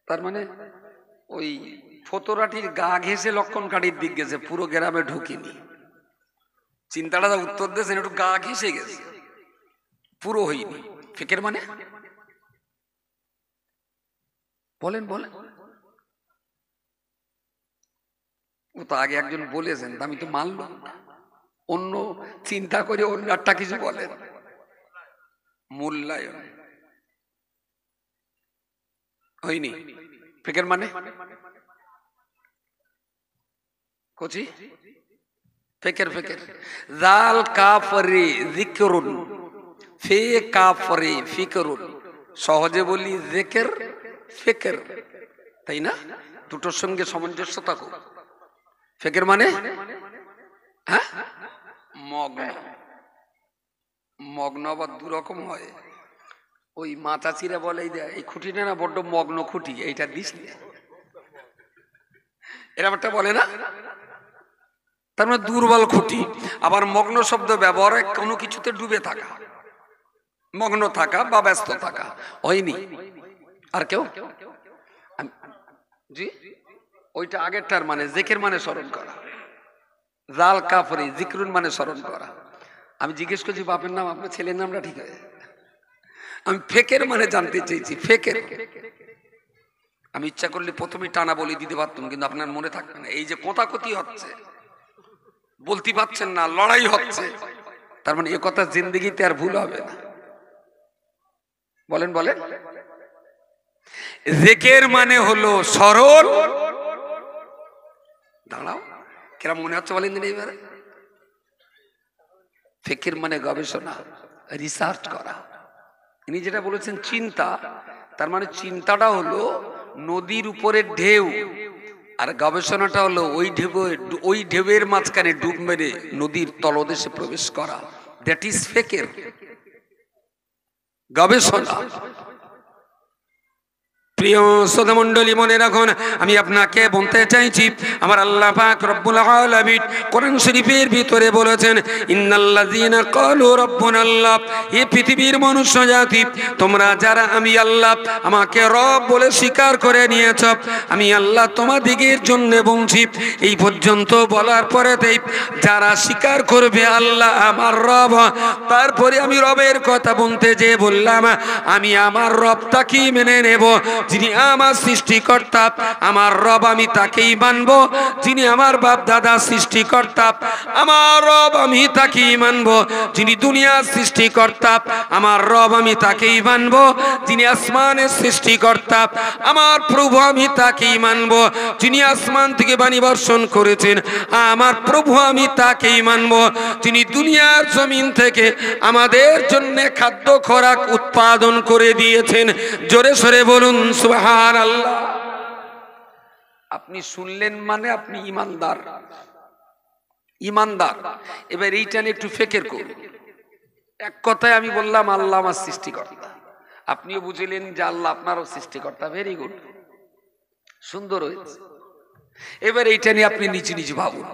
তার মানে ওই ফতোরাটির গা ঘেঁষে লক্ষণ কাঠির দিক গেছে, পুরো গ্রামে ঢুকিনি। চিন্তাটা উত্তর দিয়েছেন, একটু গা ঘেঁষে গেছে, পুরো হইনি। ফেকের মানে বলেন। ও তো আগে একজন বলেছেন, আমি তো মানলাম, অন্য চিন্তা করে অন্য একটা কিছু বলেন, মূল্যায়ন হয়নি। ফেকের মানে কচি ফেকের জাল কাফরে যিকরুন, ফে কাফরে ফিকরুন, সহজে বলি যিকির ফিকর, তাই না? দুটোর সঙ্গে সামঞ্জস্য থাকুক। ফেকের মানে হ্যাঁ, মগ্ন আবার দু রকম হয়। ওই মা চাচিরা বলে এই খুঁটিটা না বড্ড মগ্ন খুঁটি, এইটা দিস না, এরকম একটা বলে না, তার মানে দুর্বল খুঁটি। আবার মগ্ন শব্দ ব্যবহার হয় কোনো কিছুতে ডুবে থাকা, মগ্ন থাকা বা ব্যস্ত থাকা। হয়নি আর কেউ? জি, ওইটা আগেরটার মানে জিকির মানে স্মরণ করা, জাল কাফরি জিকরুন মানে স্মরণ করা। আমি জিজ্ঞেস করছি বাপের নাম, আপনার ছেলের নামটা ঠিক আছে? আমি ফেকের মানে জানতে চেয়েছি, ফেকের। আমি ইচ্ছা করলে প্রথমে টানা বলে দিতে পারতাম, কিন্তু আপনার মনে থাকবে না। এই যে কোথাকতি হচ্ছে, বলতে পারছেন না, লড়াই হচ্ছে, তার মানে এ কথা জিন্দেগিতে আর ভুল হবে না। বলেন বলেন। জিকির মানে হলো স্মরণ। দাঁড়াও, কেমন মনে হচ্ছে বলেন দিন এবারে। ফিকির মানে গবেষণা, রিসার্চ করা। ইনি যেটা বলেছেন চিন্তা, তার মানে চিন্তাটা হলো নদীর উপরে ঢেউ, আর গবেষণাটা হলো ওই ঢেউয়ের মাঝখানে ডুব মেরে নদীর তলদেশে প্রবেশ করা। দ্যাট ইজ ফিকির, গবেষণা। প্রিয় শ্রোতা মণ্ডলী, মনে রাখুন, আমি আপনাকে বলতে চাইছি, আমার আল্লাহ পাক রব্বুল আলামিন কোরআন শরীফের ভিতরে বলেছেন, ইন্নাল্লাযীনা ক্বালু রাব্বুনাল্লাহ, এই পৃথিবীর মনুষ্য জাতি, তোমরা যারা আমি আল্লাহ আমাকে রব বলে স্বীকার করে নিয়েছ, আমি আল্লাহ তোমাদিগের জন্য বলছি। এই পর্যন্ত বলার পরেতেই যারা স্বীকার করবে আল্লাহ আমার রব, তারপরে আমি রবের কথা বলতে যে বললাম, আমি আমার রবটাকেই মেনে নেব। যিনি আমার সৃষ্টিকর্তা, আমার রব, আমি তাকেই মানব। যিনি আমার বাপ দাদা সৃষ্টিকর্তা, আমার রব, আমি তাকেই মানব। যিনি দুনিয়ার সৃষ্টিকর্তা, আমার রব, আমি তাকেই মানব। যিনি আসমানের সৃষ্টিকর্তা, আমার প্রভু, আমি তাকেই মানব। যিনি আসমান থেকে বাণী বর্ষণ করেছেন, আমার প্রভু, আমি তাকেই মানব। যিনি দুনিয়ার জমিন থেকে আমাদের জন্য খাদ্য খোরাক উৎপাদন করে দিয়েছেন। জোরে সরে বলুন সুবহানাল্লাহ। আপনি শুনলেন মানে আপনি ইমানদার, ইমানদার। এবার এইটা নিয়ে একটু ফিকির করুন। এক কথায় আমি বললাম আল্লাহ আমার সৃষ্টিকর্তা, আপনিও বুঝলেন যে আল্লাহ আপনারও সৃষ্টিকর্তা। ভেরি গুড, সুন্দর হয়েছে। এবার এইটা নিয়ে আপনি নিচে নিচে ভাবুন,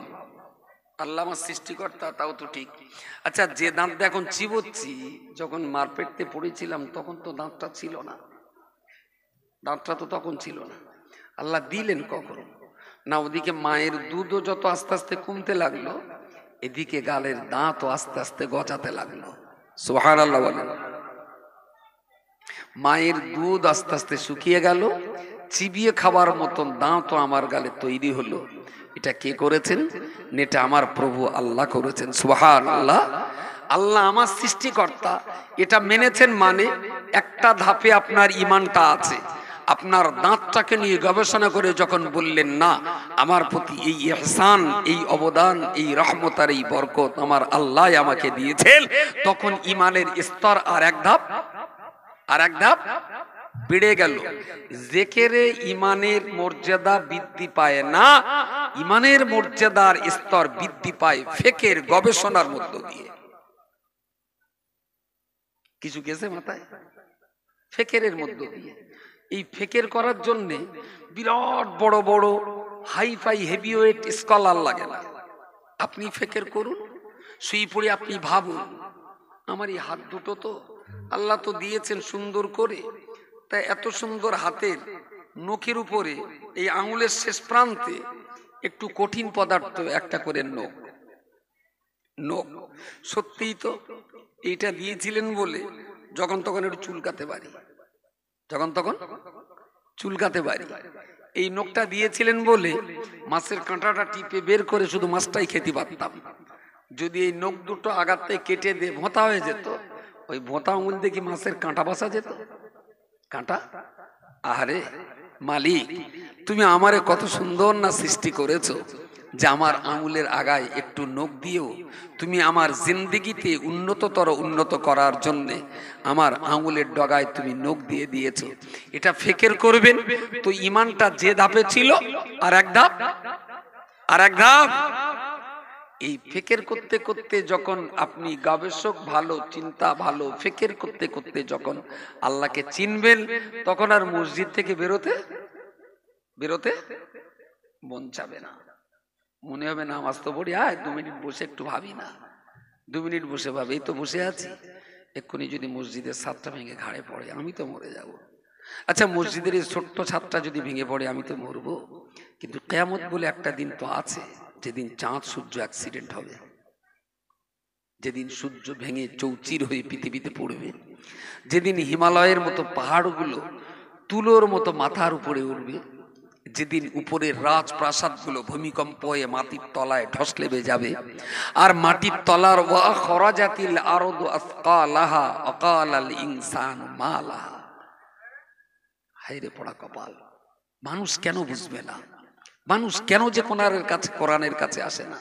আল্লাহ আমার সৃষ্টিকর্তা, তাও তো ঠিক। আচ্ছা, যে দাঁতটা এখন চিবোচ্ছি, যখন মারপেটতে পড়েছিলাম তখন তো দাঁতটা ছিল না, দাঁতটা তো তখন ছিল না। আল্লাহ দিলেন কখন না? ওদিকে মায়ের দুধও যত আস্তে আস্তে কমতে লাগলো, এদিকে গালের দাঁতও আস্তে আস্তে গজাতে লাগলো। সুবহানাল্লাহ বলেন। মায়ের দুধ আস্তে আস্তে শুকিয়ে গেল, চিবিয়ে খাবার মতন দাঁতও আমার গালে তৈরি হলো। এটা কে করেছেন? এটা আমার প্রভু আল্লাহ করেছেন। সুবহানাল্লাহ। আল্লাহ আমার সৃষ্টিকর্তা, এটা মেনেছেন মানে একটা ধাপে আপনার ইমানটা আছে। আপনার দাঁতটাকে নিয়ে গবেষণা করে যখন বললেন না, আমার প্রতি এই ইহসান, এই অবদান, এই রহমত আর এই বরকত আমার আল্লাহ আমাকে দিয়েছেন, তখন ইমানের স্তর আর এক ধাপ বেড়ে গেল। জিকিরে ইমানের মর্যাদা বৃদ্ধি পায় না, ইমানের মর্যাদার স্তর বৃদ্ধি পায় ফিকির গবেষণার মধ্য দিয়ে। কিছু গেছে মাথায়? ফিকিরের মধ্য দিয়ে। এই ফিকির করার জন্য বিরাট বড় বড় হাইফাই হেভিওয়েট স্কলার লাগে না। আপনি ফিকির করুন, শুয়ে পড়ে আপনি ভাবুন, আমার এই হাত দুটো তো আল্লাহ তো দিয়েছেন সুন্দর করে, তাই এত সুন্দর হাতের নখের উপরে এই আঙুলের শেষ প্রান্তে একটু কঠিন পদার্থ একটা করে নখ, সত্যিই তো এইটা দিয়েছিলেন বলে যখন তখন একটু চুলকাতে পারি, যখন তখন চুলকাতে পারি। এই নখটা দিয়েছিলেন বলে মাছের কাঁটাটা টিপে বের করে শুধু মাছটাই খেতে পারতাম। যদি এই নখ দুটো আগাতে কেটে দিয়ে ভোঁতা হয়ে যেত, ওই ভোঁতা আঙুল দিয়ে কি মাছের কাঁটা বাসা যেত? কাঁটা? আরে মালিক, তুমি আমারে কত সুন্দর না সৃষ্টি করেছো, যে আমার আঙুলের আগায় একটু নখ দিয়েও তুমি আমার জিন্দেগিতে উন্নত করার জন্য আমার আঙুলের ডগায় তুমি নখ দিয়ে দিয়েছো। এটা ফিকির করবেন তো ইমানটা যে ধাপে ছিল আর এক ধাপ। এই ফিকির করতে করতে যখন আপনি গবেষক ভালো, চিন্তা ভালো, ফিকির করতে করতে যখন আল্লাহকে চিনবেন, তখন আর মসজিদ থেকে বেরোতে মন চাবে না, মনে হবে নামাজ তো পড়ি, আয় 2 মিনিট বসে একটু ভাবি না, 2 মিনিট বসে ভাবি, এই তো বসে আছি, এক্ষুনি যদি মসজিদের ছাদটা ভেঙে ঘাড়ে পড়ে আমি তো মরে যাব। আচ্ছা, মসজিদের এই ছোট্ট ছাদটা যদি ভেঙে পড়ে আমি তো মরবো, কিন্তু কিয়ামত বলে একটা দিন তো আছে, যেদিন চাঁদ সূর্য অ্যাক্সিডেন্ট হবে, যেদিন সূর্য ভেঙে চৌচির হয়ে পৃথিবীতে পড়বে, যেদিন হিমালয়ের মতো পাহাড়গুলো তুলোর মতো মাথার উপরে উঠবে, যেদিন উপরের রাজপ্রাসাদগুলো ভূমিকম্প হয়ে মাটির তলায় ঢস লেবে যাবে, আর মাটির তলার ওয়া খরাজাতিল আরদু আসকালাহা আকালাল ইনসানু মা লাহা। হায়রে পড়া কপাল, মানুষ কেন বুঝবে না? মানুষ কেন যে কোরআনের কাছে আসে না?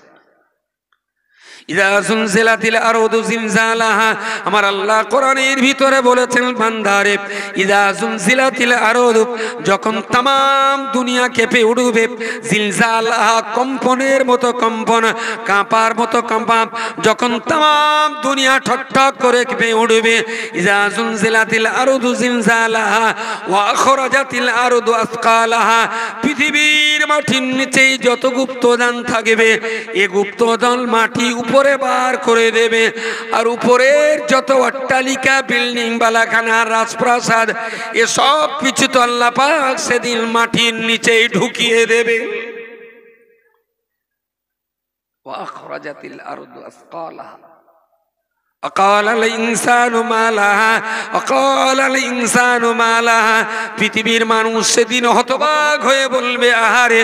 ইযা যুলজিলাতিল আরদু জিলজালাহা, আমার আল্লাহ কোরআনের ভিতরে বলেছেন, বান্দারে, ইযা যুলজিলাতিল আরদু, যখন तमाम দুনিয়া কেঁপে উঠবে, জিলজালাহা, কম্পনের মতো কম্পন, কাঁপার মতো কাঁপা, যখন तमाम দুনিয়া ঠকঠক করে কেঁপে উঠবে, ইযা যুলজিলাতিল আরদু জিলজালাহা ওয়া আখরাজাতিল আরদু আসকালাহা, পৃথিবীর মাটির নিচে যত গুপ্তধন থাকবে, এ গুপ্তধন মাটি উপরে বার করে দেবে, আর উপরের যত অট্টালিকা, বিল্ডিং, বালাখানা, রাজপ্রাসাদ, এসব কিছু তো আল্লাহ পাক সেদিন মাটির নিচে ঢুকিয়ে দেবে। ওয়া আখরাজাতিল আরদু আসকালাহা আকালাল ইনসানু মা লাহা আকালাল ইনসানু মা লাহা, পৃথিবীর মানুষ সেদিন হতবাক হয়ে বলবে, আহারে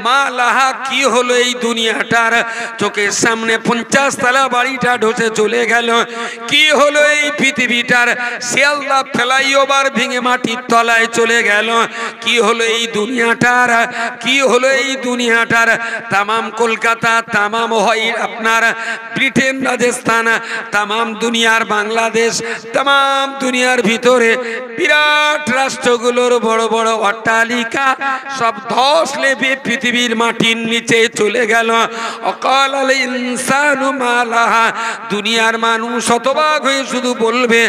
মা লাহা, কি হলো এই দুনিয়াটার? চোখের সামনে 50 তলা বাড়িটা ঢসে চলে গেল, কি হলো এই পৃথিবীটার? শিয়ালদা ফ্লাইওভার ভেঙে মাটির তলায় চলে গেল, কি হলো এই দুনিয়াটার? কি হলো এই দুনিয়াটার? তামাম কলকাতা, তামাম হয় আপনার ব্রিটেন, রাজস্থান, তামাম দুনিয়ার বাংলাদেশ, তামাম দুনিয়ার ভিতরে বিরাট রাষ্ট্রগুলোর বড় বড় অট্টালিকা সব ধস লেবে পৃথিবীর মাটির নিচে চলে গেল। অকালাল ইনসানু মা লাহা, দুনিয়ার মানুষ শতভাগ হয়ে শুধু বলবে,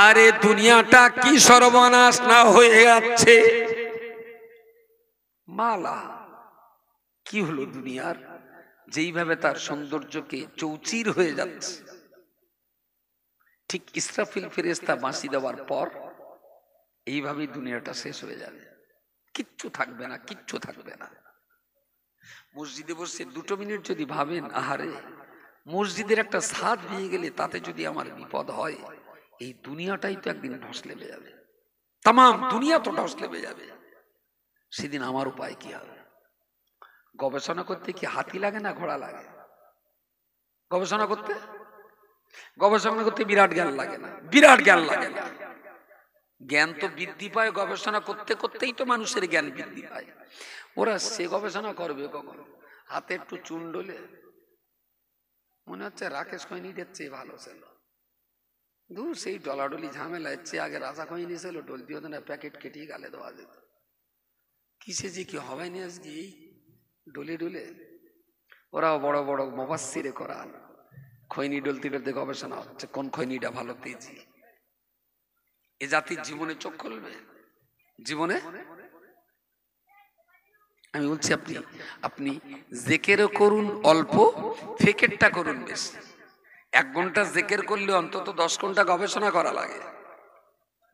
আরে দুনিয়াটা কি সর্বনাশ না হয়ে যাচ্ছে। মা লাহা, কি হলো দুনিয়ার? যেইভাবে তার সৌন্দর্যকে চৌচির হয়ে যাচ্ছে, ঠিক ইসরাফিল ফেরেশতা বাঁশি দেওয়ার পর এইভাবেই দুনিয়াটা শেষ হয়ে যাবে, কিচ্ছু থাকবে না, কিচ্ছু থাকবে না। মসজিদে বসে 2 মিনিট যদি ভাবেন, আহারে মসজিদের একটা ছাদ ভেঙে গেলে তাতে যদি আমার বিপদ হয়, এই দুনিয়াটাই তো একদিন ঢস লেবে যাবে, তামাম দুনিয়া তো ঢস লেবে যাবে, সেদিন আমার উপায় কি হবে? গবেষণা করতে কি হাতি লাগে না ঘোড়া লাগে? গবেষণা করতে বিরাট জ্ঞান লাগে না? বিরাট জ্ঞান লাগে না। জ্ঞান তো বৃদ্ধি পায় গবেষণা করতে করতেই তো মানুষের জ্ঞান বৃদ্ধি পায়। ওরা সে গবেষণা করবে কখন? হাতে একটু চুন ডলে মনে হচ্ছে রাকেশ খৈনির চেয়ে ভালো ছিল, দূর সেই ডলাডলি ঝামেলা, এর চেয়ে আগে রাজা খৈনি ছিল, ডলতি হতো না, প্যাকেট কেটে গালে দেওয়া যেত। কিসে যে কি হবে না আজকে এই ডলে ডলে, ওরাও বড় বড় মুফাসসিরে কোরআন, খৈনি ডলতে ডলতে গবেষণা হচ্ছে কোন খৈনিটা ভালো তেজি। এ জাতির জীবনে চোখ খুলবে, জীবনে আমি বলছি, আপনি জেকেরও করুন অল্প, ফেকেরটা করুন বেশি। 1 ঘন্টা জেকের করলে অন্তত 10 ঘন্টা গবেষণা করা লাগে,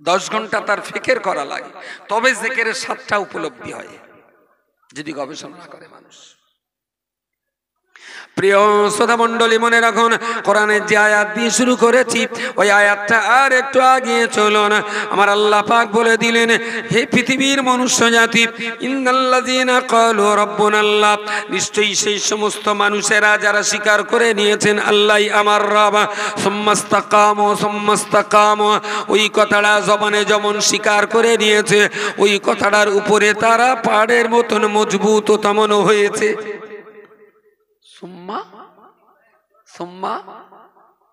10 ঘন্টা তার ফিকির করা লাগে, তবে জিকিরের স্বাদটা উপলব্ধি হয়, যদি গবেষণা না করে মানুষ। প্রিয় শ্রোতা মণ্ডলী, মনে রাখুন, কোরআনের যে আয়াত দিয়ে শুরু করেছি ওই আয়াতটা আর একটু আগিয়ে চলুন। আমার আল্লাহ পাক বলে দিলেন, হে পৃথিবীর মনুষ্য জাতি, ইন্নাল্লাযীনা ক্বালু রাব্বুনাল্লাহ, নিশ্চয়ই সেই সমস্ত মানুষেরা যারা স্বীকার করে নিয়েছেন আল্লাহই আমার রব, সুম্মাস্তাকামু, ওই কথাটা জবানে যেমন স্বীকার করে নিয়েছে, ওই কথাটার উপরে তারা পাহাড়ের মতন মজবুত ও তেমন হয়েছে। সুম্মা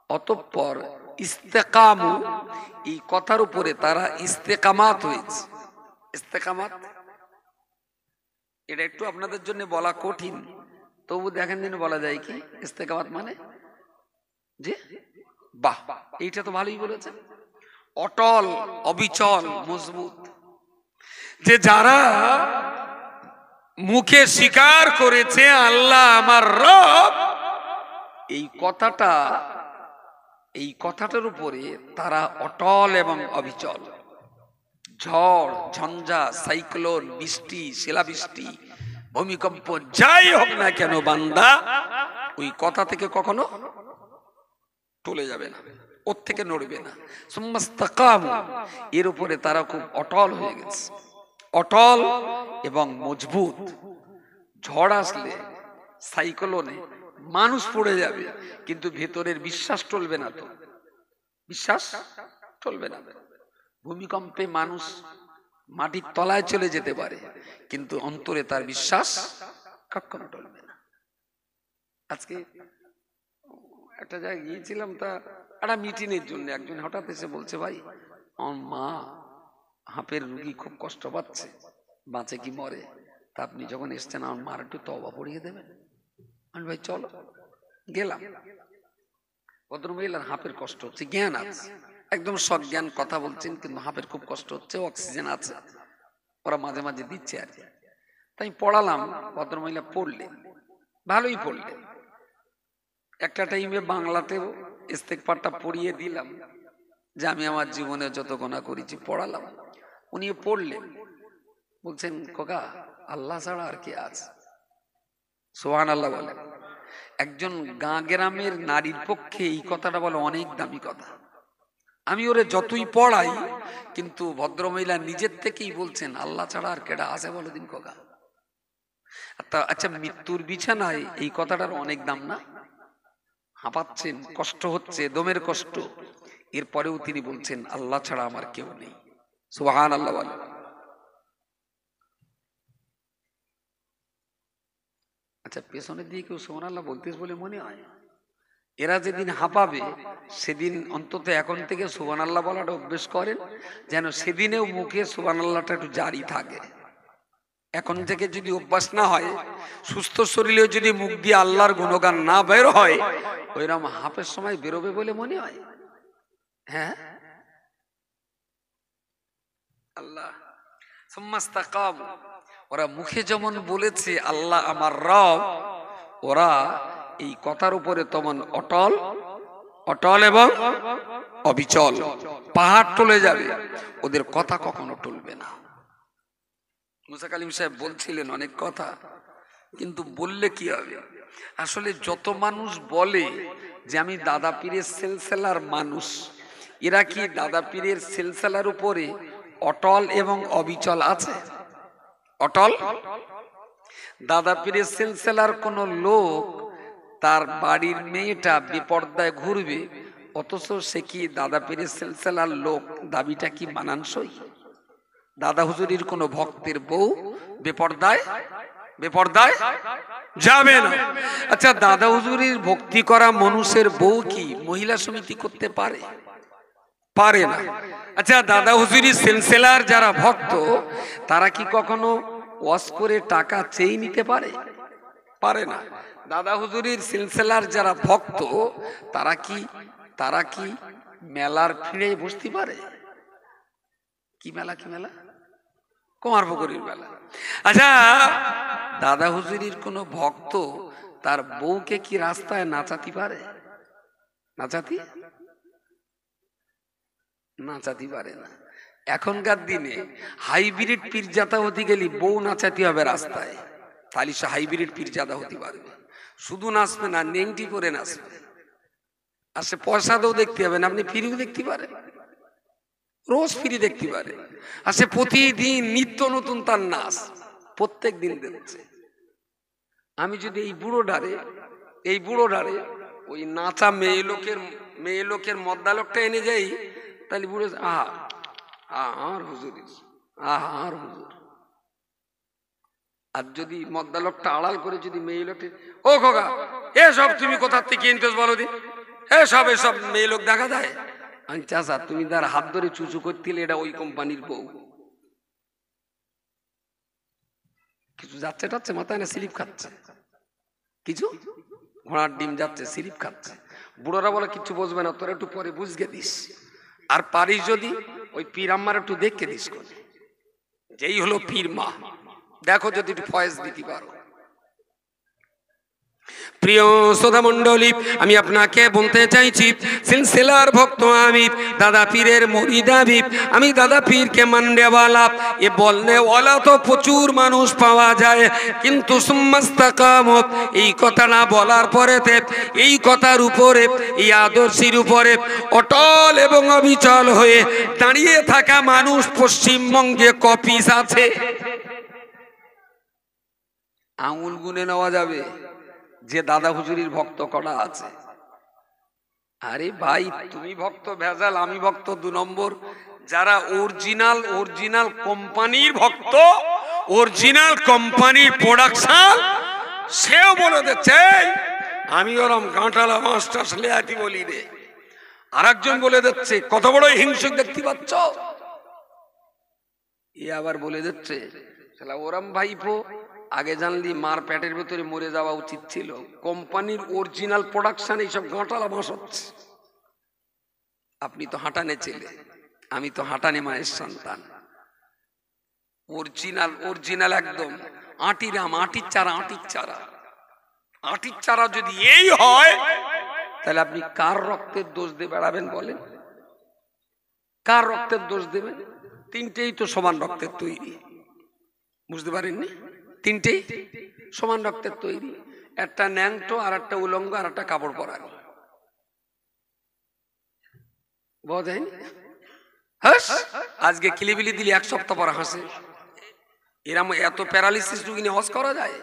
অতঃপর ইস্তেকামু, এই কথার উপরে তারা ইস্তেকামাত হয়েছে। ইস্তেকামাত এটা একটু আপনাদের জন্য বলা কঠিন, তবু দেখেন দিন বলা যায় কি ইস্তেকামাত মানে, যে বাহ, এইটা তো ভালোই বলেছেন, অটল, অবিচল, মজবুত। যে যারা মুখে স্বীকার করেছে আল্লাহ আমার রব, এই কথাটার উপরে তারা অটল এবং অবিচল। ঝড় ঝঞ্ঝা, সাইক্লোন, বৃষ্টি, শিলাবৃষ্টি, ভূমিকম্প যাই হোক না কেন, বান্দা ওই কথা থেকে কখনো টলে যাবে না, ওর থেকে নড়বে না। সুম্মাস্তাকামু, এর উপরে তারা খুব অটল হয়ে গেছে, অটল এবং মজবুত। ঝড় আসলে, সাইক্লোনে মানুষ পড়ে যাবে, কিন্তু ভেতরের বিশ্বাস টলবে না, তো বিশ্বাস টলবে না। ভূমিকম্পে মানুষ মাটির তলায় চলে যেতে পারে, কিন্তু অন্তরে তার বিশ্বাস কখনো টলবে না। আজকে একটা জায়গায় গিয়েছিলাম, তা একটা মিটিংয়ের জন্য একজন হঠাৎ এসে বলছে, ভাই আমার মা হাঁপের রুগী, খুব কষ্ট পাচ্ছে, বাঁচে কি মরে, তা আপনি যখন এসছেন আমার মার একটু তওবা পড়িয়ে দেবেন। আমি ভাই চলো, গেলাম। ভদ্রমহিলার হাঁপের কষ্ট হচ্ছে, জ্ঞান আছে, একদম সজ্ঞান কথা বলছেন, কিন্তু হাঁপের খুব কষ্ট হচ্ছে, অক্সিজেন আছে, ওরা মাঝে মাঝে দিচ্ছে আর কি। তাই পড়ালাম, ভদ্রমহিলা পড়লেন, ভালোই পড়লেন। একটা টাইমে বাংলাতেও ইস্তেগফারটা পড়িয়ে দিলাম, যে আমি আমার জীবনে যত গুনাহ করেছি পড়ালাম। উনি পড়লেন, বলছেন, খোকা আল্লাহ ছাড়া আর কে আছে? সুবহানাল্লাহ বলেন। একজন গাঁ গ্রামের নারীর পক্ষে এই কথাটা বলে অনেক দামি কথা। আমি ওরে যতই পড়াই, কিন্তু ভদ্রমহিলা নিজের থেকেই বলছেন, আল্লাহ ছাড়া আর কেডা আছে বলো দিন খোকা। আচ্ছা, মৃত্যুর বিছানায় এই কথাটার অনেক দাম না? হাঁপাচ্ছেন, কষ্ট হচ্ছে, দমের কষ্ট, এরপরেও তিনি বলছেন আল্লাহ ছাড়া আমার কেউ নেই। সুবহানাল্লাহ বলেন। আচ্ছা, পেছনের দিকে কেউ সুবহানাল্লাহ বলতেছ বলে মনে হয়? এরা যেদিন হাঁপাবে সেদিন অন্তত এখন থেকে সুবহানাল্লাহ বলাটা অভ্যেস করেন, যেন সেদিনেও মুখে সুবহানাল্লাহটা একটু জারি থাকে। এখন থেকে যদি অভ্যাস না হয়, সুস্থ শরীরেও যদি মুখ দিয়ে আল্লাহর গুণগান না বের হয়, ওইরকম হাঁপের সময় বেরোবে বলে মনে হয়? হ্যাঁ, আল্লাহ সুম্মাস্তাকামু, ওরা মুখে যেমন বলেছে আল্লাহ আমার রব, ওরা এই কথার উপরে তেমন অটল, অটল এবং অবিচল। পাহাড় টলে যাবে, ওদের কথা কখনো টলবে না। মুসা কালিম সাহেব বলছিলেন অনেক কথা, কিন্তু বললে কি হবে? আসলে যত মানুষ বলে যে আমি দাদা পীরের সিলসিলার মানুষ, এরা কি দাদা পীরের সিলসিলার উপরে অটল এবং অবিচল আছে? অটল? দাদা পীরের সিলসিলার কোন লোক তার বাড়ির মেয়েটা বেপর্দায় ঘুরবে, অথচ সে কি দাদা পীরের সিলসিলার লোক, দাবিটা কি মানানসই? দাদা হুজুরির কোন ভক্তের বউ বেপর্দায় যাবে না। আচ্ছা, দাদা হুজুরির ভক্তি করা মানুষের বউ কি মহিলা সমিতি করতে পারে? পারে না। আচ্ছা, দাদা হুজুরির সিলসিলার যারা ভক্ত, তারা কি কখনো ওয়াজ করে টাকা চেয়ে নিতে পারে? পারে না। দাদা হুজুরির সিলসিলার যারা ভক্ত, তারা কি মেলার ফিরে বসতে পারে? কি মেলা? কুমারপুকুরের মেলা। আচ্ছা, দাদা হুজুরির কোন ভক্ত তার বউকে কি রাস্তায় নাচাতে পারে? নাচাতে পারে না। এখনকার দিনে হাইব্রিড পীরজাদা হতে গেলে বউ নাচাতে হবে রাস্তায়, তাহলে সে হাইব্রিড পীরজাদা হতে পারবে। শুধু নাচবে না, নেংটি করে নাচবে। আর সে পয়সাতেও দেখতে হবে না, আপনি ফ্রিও দেখতে পারেন, রোজ ফ্রি দেখতে পারে। আর সে প্রতিদিন নিত্য নতুন তার নাচ প্রত্যেক দিন দেখছে। আমি যদি এই বুড়োডারে ওই নাচা মেয়ে লোকের মদ্দালোকটা এনে যাই, তাহলে বুড়ো আর হুজুর। আর যদি মদ্দালোকটা আড়াল করে যদি মেয়ে লোকটি, ও খোকা এসব তুমি কোথার থেকে কিনতেছ বলো দি, এসব মেয়ে লোক দেখা যায়। আমি চাচা, তুমি তার হাত ধরে চুচু করছিলে, এটা ওই কোম্পানির বউ। কিছু যাচ্ছে টাচ্ছে মাথায় না, স্লিপ খাচ্ছে, কিছু ঘোড়ার ডিম যাচ্ছে, স্লিপ খাচ্ছে। বুড়োরা বলে কিচ্ছু বুঝবে না, তোরা একটু পরে বুঝকে দিস। আর পারিস যদি ওই পীর আম্মার একটু দেখে দিস, যেই হলো পীর মা, দেখো যদি একটু ফয়েজ দিতে পারো। প্রিয় শ্রোতা মণ্ডলী, আমি আপনাকে বলতে চাইছি, সিলসিলার ভক্ত আমি, দাদা পীরের মুরিদ আমি দাদা পীরকে মাননেওয়ালা, এ বলনেওয়ালা তো প্রচুর মানুষ পাওয়া যায়, কিন্তু সুম্মাস্তাকামত এই কথাটা বলার পরেতে, এই কথার উপরে, এই আদর্শের উপরে অটল এবং অবিচল হয়ে দাঁড়িয়ে থাকা মানুষ পশ্চিমবঙ্গে কপিস আছে। আঙুল গুনে নেওয়া যাবে যে দাদা হুজুরির ভক্ত কটা আছে। আরে ভাই, তুমি ভক্ত ভেজাল, আমি ভক্ত 2 নম্বর। যারা অরিজিনাল কোম্পানির ভক্ত, অরিজিনাল কোম্পানির প্রোডাকশন, সেও বলে দিচ্ছে আমি ওরম গাঁটালা মাস্টার লেয়াতি বলি রে। আর একজন বলে দিচ্ছে কত বড় হিংসুক দেখতে পাচ্ছ, এ আবার বলে দিচ্ছে ওরম ভাইপো আগে জানলি মার পেটের ভেতরে মরে যাওয়া উচিত ছিল। কোম্পানির অরিজিনাল প্রোডাকশন এইসব গাঁটালা বাঁশ হচ্ছে। আপনি তো হাঁটানে ছেলে, আমি তো হাঁটানে মায়ের সন্তান। অরিজিনাল একদম আটিরাম, আটির চারা যদি এই হয়, তাহলে আপনি কার রক্তের দোষ দিয়ে বেড়াবেন বলেন? কার রক্তের দোষ দেবেন? তিনটেই তো সমান রক্তের তৈরি, বুঝতে পারেননি? তিনটেই সমান রক্তের তৈরি। একটা ন্যাংটো, আর একটা উলঙ্গ, আর একটা কাপড় পরানো। বোঝেন? আজকে কিলিবিলি দিলি 1 সপ্তাহ পর হাসে। এরম এত প্যারালিসিস রুগী নিয়ে হজ করা যায়?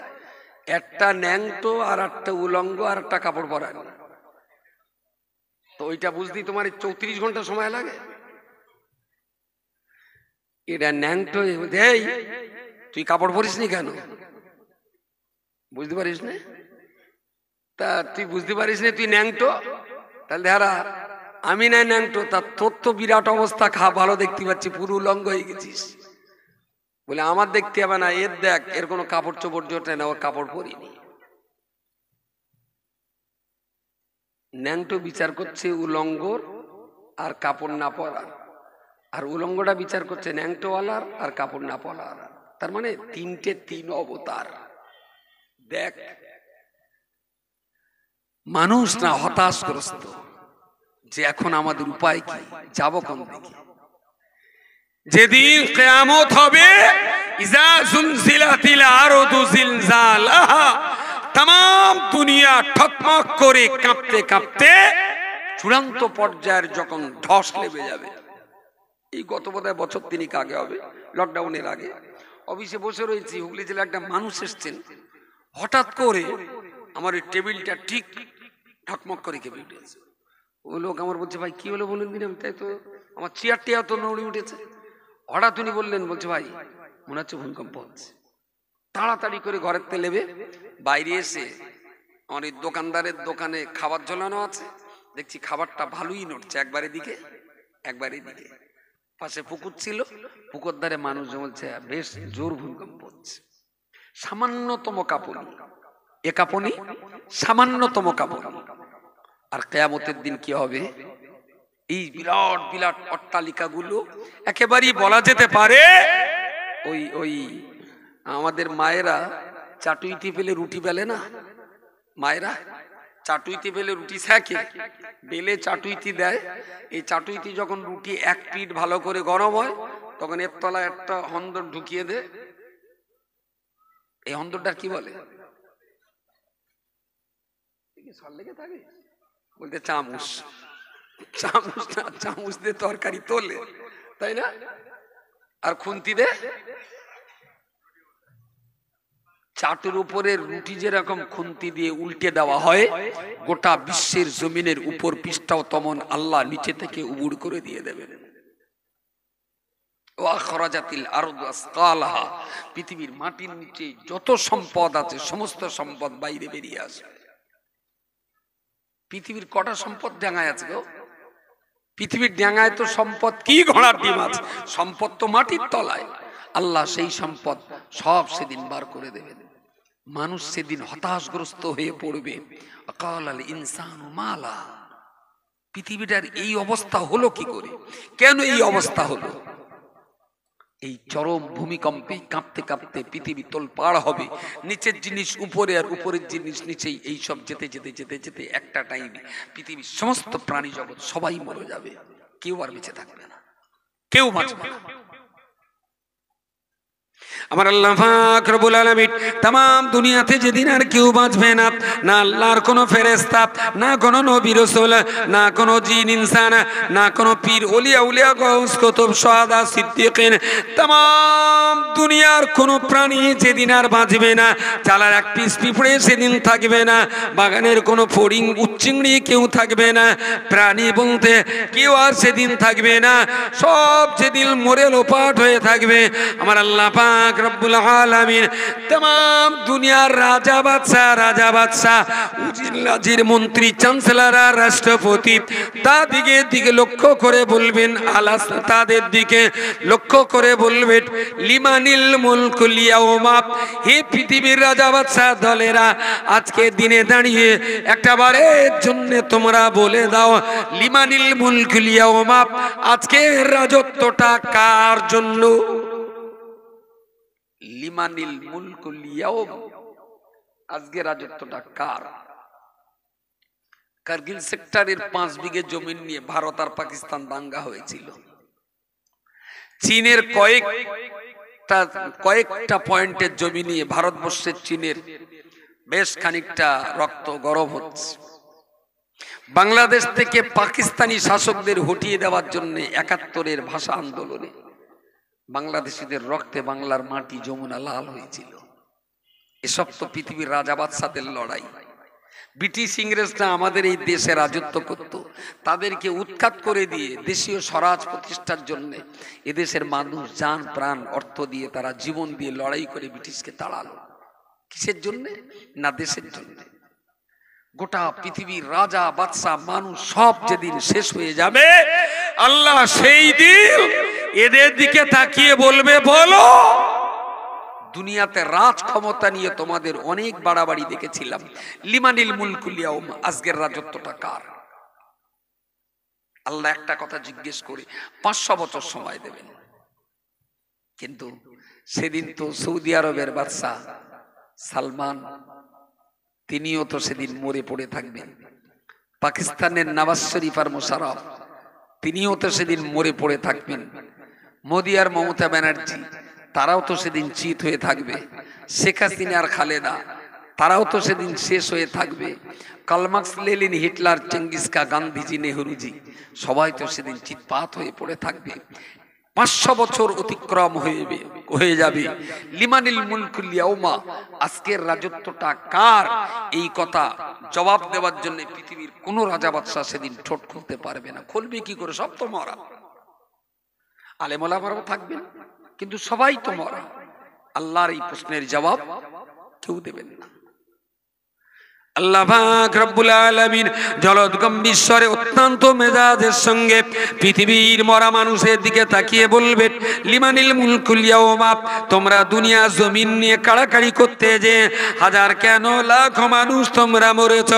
একটা ন্যাংটো, আর একটা উলঙ্গ, আর একটা কাপড় পরানো। তো ওইটা বুঝতেই তোমার 34 ঘন্টা সময় লাগে। এটা ন্যাংটো, তুই কাপড় পরিস নি কেন? বুঝতে পারিস না? তা তুই বুঝতে পারিস না তুই ন্যাংটো? তাহলে ধারা আমি নাই ন্যাংটো, তা তোর তো বিরাট অবস্থা, ভালো দেখতে পাচ্ছি, পুরো উলঙ্গ হয়ে গেছিস। বলে আমার দেখতে হবে না, এর দেখ, এর কোনো কাপড় চোপড় জোটে না, ওর কাপড় পরিনি। ন্যাংটো বিচার করছে উলঙ্গর আর কাপড় না পরার, আর উলঙ্গটা বিচার করছে ন্যাংটোওয়ালার আর কাপড় না পরার। তার মানে 3 অবতার। দেখ, মানুষ না হতাশগ্রস্ত যে এখন আমাদের উপায় কি, যাব কোন দিকে? যেদিন কিয়ামত হবে, ইজা জুলজিলাতিল আরদু জিলজালাহা, तमाम দুনিয়া ঠকমক করে কাঁপতে কাঁপতে চূড়ান্ত পর্যায়ের যখন ধস নেমে যাবে। এই গত বোধহয় বছর 3 আগে হবে, লকডাউনের আগে অফিসে বসে রয়েছি, হুগলি জেলায় একটা মানুষ এসছেন, হঠাৎ করে আমার এই টেবিলটা ঠিক ঠকমক করে কেঁপে উঠেছে। ওই লোক আমার বলছে, ভাই কি হলো বলুন দিন। তাই তো আমার চেয়ারটিয়া তো নড়ে উঠেছে। হঠাৎ উনি বললেন, বলছে ভাই মনে হচ্ছে ভূমিকম্প হচ্ছে। তাড়াতাড়ি করে ঘরের তেলেবে বাইরে এসে আমার এই দোকানদারের দোকানে খাবার ঝোলানো আছে, দেখছি খাবারটা ভালোই নড়ছে, একবার এদিকে একবার এদিকে। পাশে পুকুর ছিল, পুকুর ধারে মানুষ বলছে বেশ জোর ভূমিকম্প হচ্ছে। সামান্যতম কাঁপুনি, এ কাঁপুনি সামান্যতম কাঁপুনি। আর কিয়ামতের দিন কি হবে? এই বিরাট বিরাট অট্টালিকাগুলো একেবারেই বলা যেতে পারে ওই আমাদের মায়েরা চাটুইতে পেলে রুটি বেলে না, মায়েরা চাটুইতে বেলে রুটি সেকে, বেলে চাটুইতে দেয়। এই চাটুইতে যখন রুটি 1 পিঠ ভালো করে গরম হয়, তখন এর তলায় একটা হন্দর ঢুকিয়ে দেয়। এই হন্দরটার কি বলে? বলতে চামচ। চামচ না, চামচ দিয়ে তরকারি তোলে, তাই না? আর খুন্তি দে চাটুর উপরে রুটি যেরকম খুন্তি দিয়ে উল্টে দেওয়া হয়, গোটা বিশ্বের জমিনের উপর পৃষ্ঠাও তমন আল্লাহ নিচে থেকে উবুড় করে দিয়ে দেবেন। পৃথিবীর মাটির নিচে যত সম্পদ আছে সমস্ত সম্পদ বাইরে বেরিয়ে আসবে। পৃথিবীর কটা সম্পদ ডাঙায় আছে গো? পৃথিবীর ডাঙায় তো সম্পদ কি ঘোড়ার ডিম আছে, সম্পদ তো মাটির তলায়। আল্লাহ সেই সম্পদ সব সেদিন বার করে দেবেন। মানুষ সেদিন হতাশগ্রস্ত হয়ে পড়বে। আকালাল ইনসানু মালা, পৃথিবীটার এই অবস্থা হলো কি করে? কেন এই অবস্থা হলো? এই চরম ভূমিকম্পে কাঁপতে কাঁপতে পৃথিবী তোলপাড় হবে, নিচের জিনিস উপরে আর উপরের জিনিস নিচেই, এই সব যেতে যেতে যেতে যেতে একটা টাইমে পৃথিবীর সমস্ত প্রাণী জগৎ সবাই মরে যাবে, কেউ আর বেঁচে থাকবে না, কেউ বাঁচবে না। আমার আল্লাহ পাক রব্বুল আলামিন तमाम দুনিয়াতে যেদিন আর কেউ বাঁচবে না, না আল্লাহর কোনো ফেরেশতা, না কোনো নবী রাসূল, না কোনো জিন ইনসান, না কোনো পীর ওলিয়া উলিয়া গাউস কুতুব শুহাদা সিদ্দিকিন, तमाम দুনিয়ার কোনো প্রাণী যেদিন আর বাঁচবে না, চালার এক পিস পিঁপড়ে সেদিন থাকবে না, বাগানের কোনো ফড়িং উচ্চিংড়ি কেউ থাকবে না, প্রাণী বলতে কেউ আর সেদিন থাকবে না, সব যেদিন মরে লোপাট হয়ে থাকবে। আমার আল্লাহ পাক রব্বুল আলামিন तमाम দুনিয়ার রাজা বাদশা উজির মন্ত্রী চ্যান্সেলর রাষ্ট্রপতি তাদের দিকে লক্ষ্য করে বলবেন, আলাস তাদের দিকে লক্ষ্য করে বলবেন, লিমানিল মুলকুল ইয়াউমা, হে পৃথিবীর রাজা বাদশা দলেরা, আজকে দিনে দাঁড়িয়ে একটাবারের জন্য তোমরা বলে দাও, লিমানিল মুলকুল ইয়াউমা, আজকের রাজত্বটা কার জন্য? লিমানিল মুলকুল ইয়াউম, আজকে রাজত্বটা কার? কারগিল সেক্টরের 5 বিঘে জমি নিয়ে ভারত আর পাকিস্তান দাঙ্গা হয়েছিল। চীনের কয়েকটা পয়েন্টের জমি নিয়ে ভারতবর্ষের চীনের বেশ খানিকটা রক্ত গরম হচ্ছে। বাংলাদেশ থেকে পাকিস্তানি শাসকদের হটিয়ে দেওয়ার জন্য 71-এর ভাষা আন্দোলনে বাংলাদেশিদের রক্তে বাংলার মাটি যমুনা লাল হয়েছিল। এসব তো পৃথিবীর রাজা বাদশাদের লড়াই। ব্রিটিশ ইংরেজরা আমাদের এই দেশে রাজত্ব করত, তাদেরকে উৎখাত করে দিয়ে দেশীয় স্বরাজ প্রতিষ্ঠার জন্য এদেশের মানুষ জান প্রাণ অর্থ দিয়ে তারা জীবন দিয়ে লড়াই করে ব্রিটিশকে তাড়ালো। কিসের জন্য? না দেশের জন্য। গোটা পৃথিবীর রাজা বাদশা মানুষ সব যেদিন শেষ হয়ে যাবে, আল্লাহ সেই দিন এদের দিকে তাকিয়ে বলবে, বলো দুনিয়াতে রাজ ক্ষমতা নিয়ে তোমাদের অনেক বাড়াবাড়ি দেখেছিলাম, লিমানিল মুলকুল ইয়াউম, আজকের রাজত্বটা কার? আল্লাহ একটা কথা জিজ্ঞেস করে 500 বছর সময় দেবেন। কিন্তু সেদিন তো সৌদি আরবের বাদশা সালমান, তিনিও তো সেদিন মরে পড়ে থাকবেন। পাকিস্তানের নওয়াজ শরীফ আর মোশাররফ, তিনিও তো সেদিন মরে পড়ে থাকবেন। মোদি আর মমতা ব্যানার্জি, তারাও তো সেদিন চিত হয়ে থাকবে। শেখ হাসিনা আর খালেদা, তারাও তো সেদিন শেষ হয়ে থাকবে। Karl Marx, Lenin, Hitler, Genghis Khan, Gandhiji, Nehruji, সবাই তো সেদিন চিৎপাত হয়ে পড়ে থাকবে। 500 বছর অতিক্রম হয়ে যাবে। লিমানিল মুলকুল ইয়াউমা, আজকের রাজত্বটা কার? এই কথা জবাব দেওয়ার জন্য পৃথিবীর কোন রাজা বাদশা সেদিন ঠোঁট খুলতে পারবে না। খুলবে কি করে? সব তো মরা। আলেম ওলামারাও থাকবেন, কিন্তু সবাই তো মরা। আল্লাহর এই প্রশ্নের জবাব কেউ দেবেন না। আল্লাহ পাক রব্বুল আলামিন জলদ গম্ভীরে অত্যন্ত মেজাজের সঙ্গে পৃথিবীর মরা মানুষের দিকে তাকিয়ে বলবেন, লিমানিল মুলকুল ইয়াউমা, তোমরা দুনিয়া জমিন নিয়ে কাড়াকাড়ি করতে যে হাজার কেন লাখ মানুষ তোমরা মরেছ,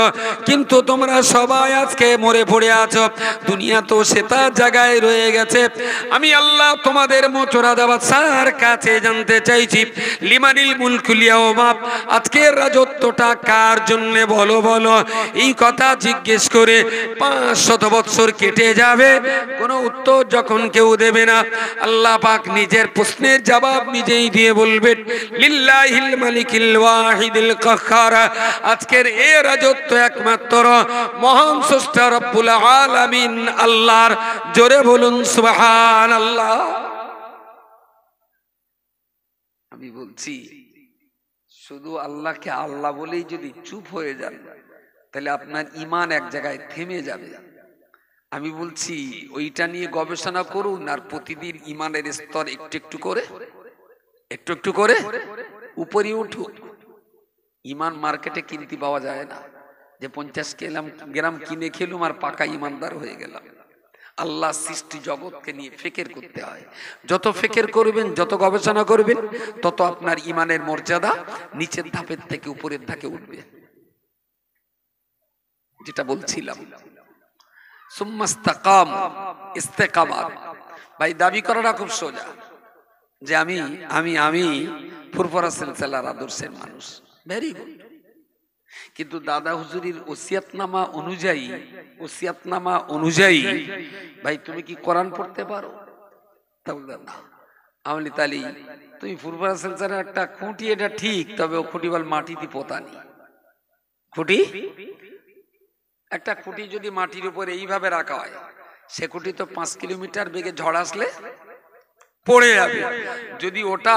কিন্তু তোমরা সবাই আজকে মরে পড়ে আছো। দুনিয়া তো সে তার জায়গায় রয়ে গেছে। আমি আল্লাহ তোমাদের মতো রাজা বাদশার কাছে জানতে চাইছি, লিমানিল মুলকুল ইয়াউমা, আজকের রাজত্বটা কার জন্য? বলো বলো। এই কথা জিজ্ঞেস করে 500 বছর কেটে যাবে, কোনো উত্তর যখন কেউ দেবে না, আল্লাহ পাক নিজের প্রশ্নের জবাব নিজেই দিয়ে বলবেন, লিল্লাহিল মালিকিল ওয়াহিদিল কাহ্হার, আজকের এই রাজত্ব একমাত্র মহান স্রষ্টা রব্বুল আলামিন আল্লাহর। জোরে বলুন সুবহানাল্লাহ। আমি বলছি, শুধু আল্লাহকে আল্লাহ বলেই যদি চুপ হয়ে যান, তাহলে আপনার ঈমান এক জায়গায় থেমে যাবে। আমি বলছি ওইটা নিয়ে গবেষণা করুন, আর প্রতিদিন ঈমানের স্তর একটু একটু করে উপরে উঠুক। ঈমান মার্কেটে কিনতে পাওয়া যায় না, যে 50 গ্রাম কিনে খেলুম আর পাকা ঈমানদার হয়ে গেলাম। আল্লাহ সৃষ্টি জগৎকে নিয়ে ফিকির করতে হয়। যত ফিকির করবেন, যত গবেষণা করবেন, তত আপনার ঈমানের মর্যাদা নিচের ধাপের থেকে উপরের ধাপে উঠবে। যেটা বলছিলাম, সুম্মাস্তাকাম, ইস্তেকামাত। ভাই দাবি করাটা খুব সোজা, যে আমি আমি আমি ফুরফুরা সিলসিলার আদর্শের মানুষ, ভেরি গুড। কিন্তু দাদা হুজুরির ওসিয়াতনামা অনুযায়ী ভাই তুমি কি কোরআন পড়তে পারো? তা বললাম না। আমলি তালি তুমি ফুরফুরা সিলসিলার একটা খুঁটি, এটা ঠিক, তবে ও খুঁটি বল মাটিতে পোতানি। খুঁটি, একটা খুঁটি যদি মাটির উপরে এইভাবে রাখা হয়, সে খুঁটি তো 5 কিলোমিটার বেগে ঝড় আসলে পড়ে যাবে। যদি ওটা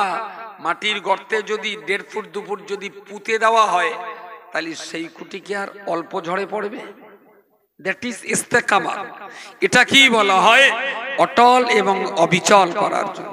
মাটির গর্তে যদি 1.5 ফুট 2 ফুট যদি পুঁতে দেওয়া হয়, তাহলে সেই খুঁটি কি আর অল্প ঝড়ে পড়বে? দ্যাট ইজ ইস্তেকামাত। এটা কি বলা হয়? অটল এবং অবিচল করার জন্য।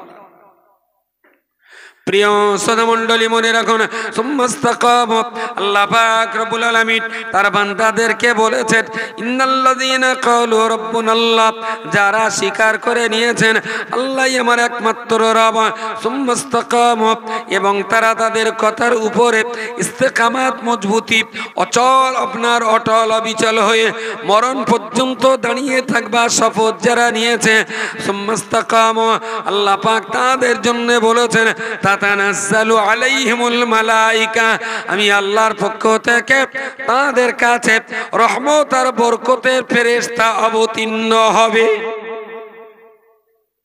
প্রিয় সদমণ্ডলী মনে রাখুন, সুম্মাস্তাকামু, আল্লাহ পাক রব্বুল আলামিন তার বান্দাদেরকে বলেছেন ইন্নাল্লাযীনা ক্বালু রাব্বুনাল্লাহ, যারা স্বীকার করে নিয়েছেন আল্লাহই আমার একমাত্র রব, সুম্মাস্তাকামু, এবং তারা তাদের কথার উপরে ইস্তেকামাত মজবুতি অচল, আপনার অটল অবিচল হয়ে মরণ পর্যন্ত দাঁড়িয়ে থাকবা শপথ যারা নিয়েছে, সুম্মাস্তাকামু, আল্লাহ পাক তাদের জন্য বলেছেন তাতানাজ্জালু আলাইহিমুল মালাইকা, আমি আল্লাহর পক্ষ থেকে তাদের কাছে রহমত আর বরকতের ফেরেশতা অবতীর্ণ হবে।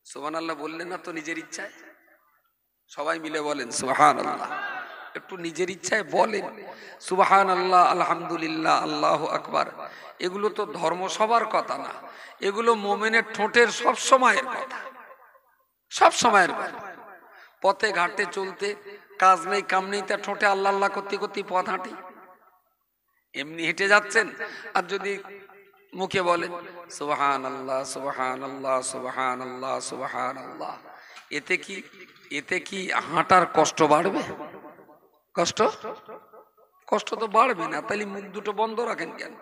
সুবহানাল্লাহ বললেন না তো নিজের ইচ্ছায়? সবাই মিলে বলেন সুবহানাল্লাহ। একটু নিজের ইচ্ছায় বলেন সুবহানাল্লাহ, আলহামদুলিল্লাহ, আল্লাহু আকবার। এগুলো তো ধর্মসভার কথা না, এগুলো মুমিনের ঠোঁটের সব সময়ের কথা, সব সময়ের কথা। পথে ঘাটে চলতে কাজ নেই কাম নেই, তার ঠোঁটে আল্লাহ আল্লাহ করতে করতে পথ হাঁটি, এমনি হেঁটে যাচ্ছেন। আর যদি মুখে বলেন সুবহানাল্লাহ সুবহানাল্লাহ সুবহানাল্লাহ সুবহানাল্লাহ, এতে কি হাঁটার কষ্ট বাড়বে? কষ্ট তো বাড়বে না, তাহলে মুখ দুটো বন্ধ রাখেন কেন?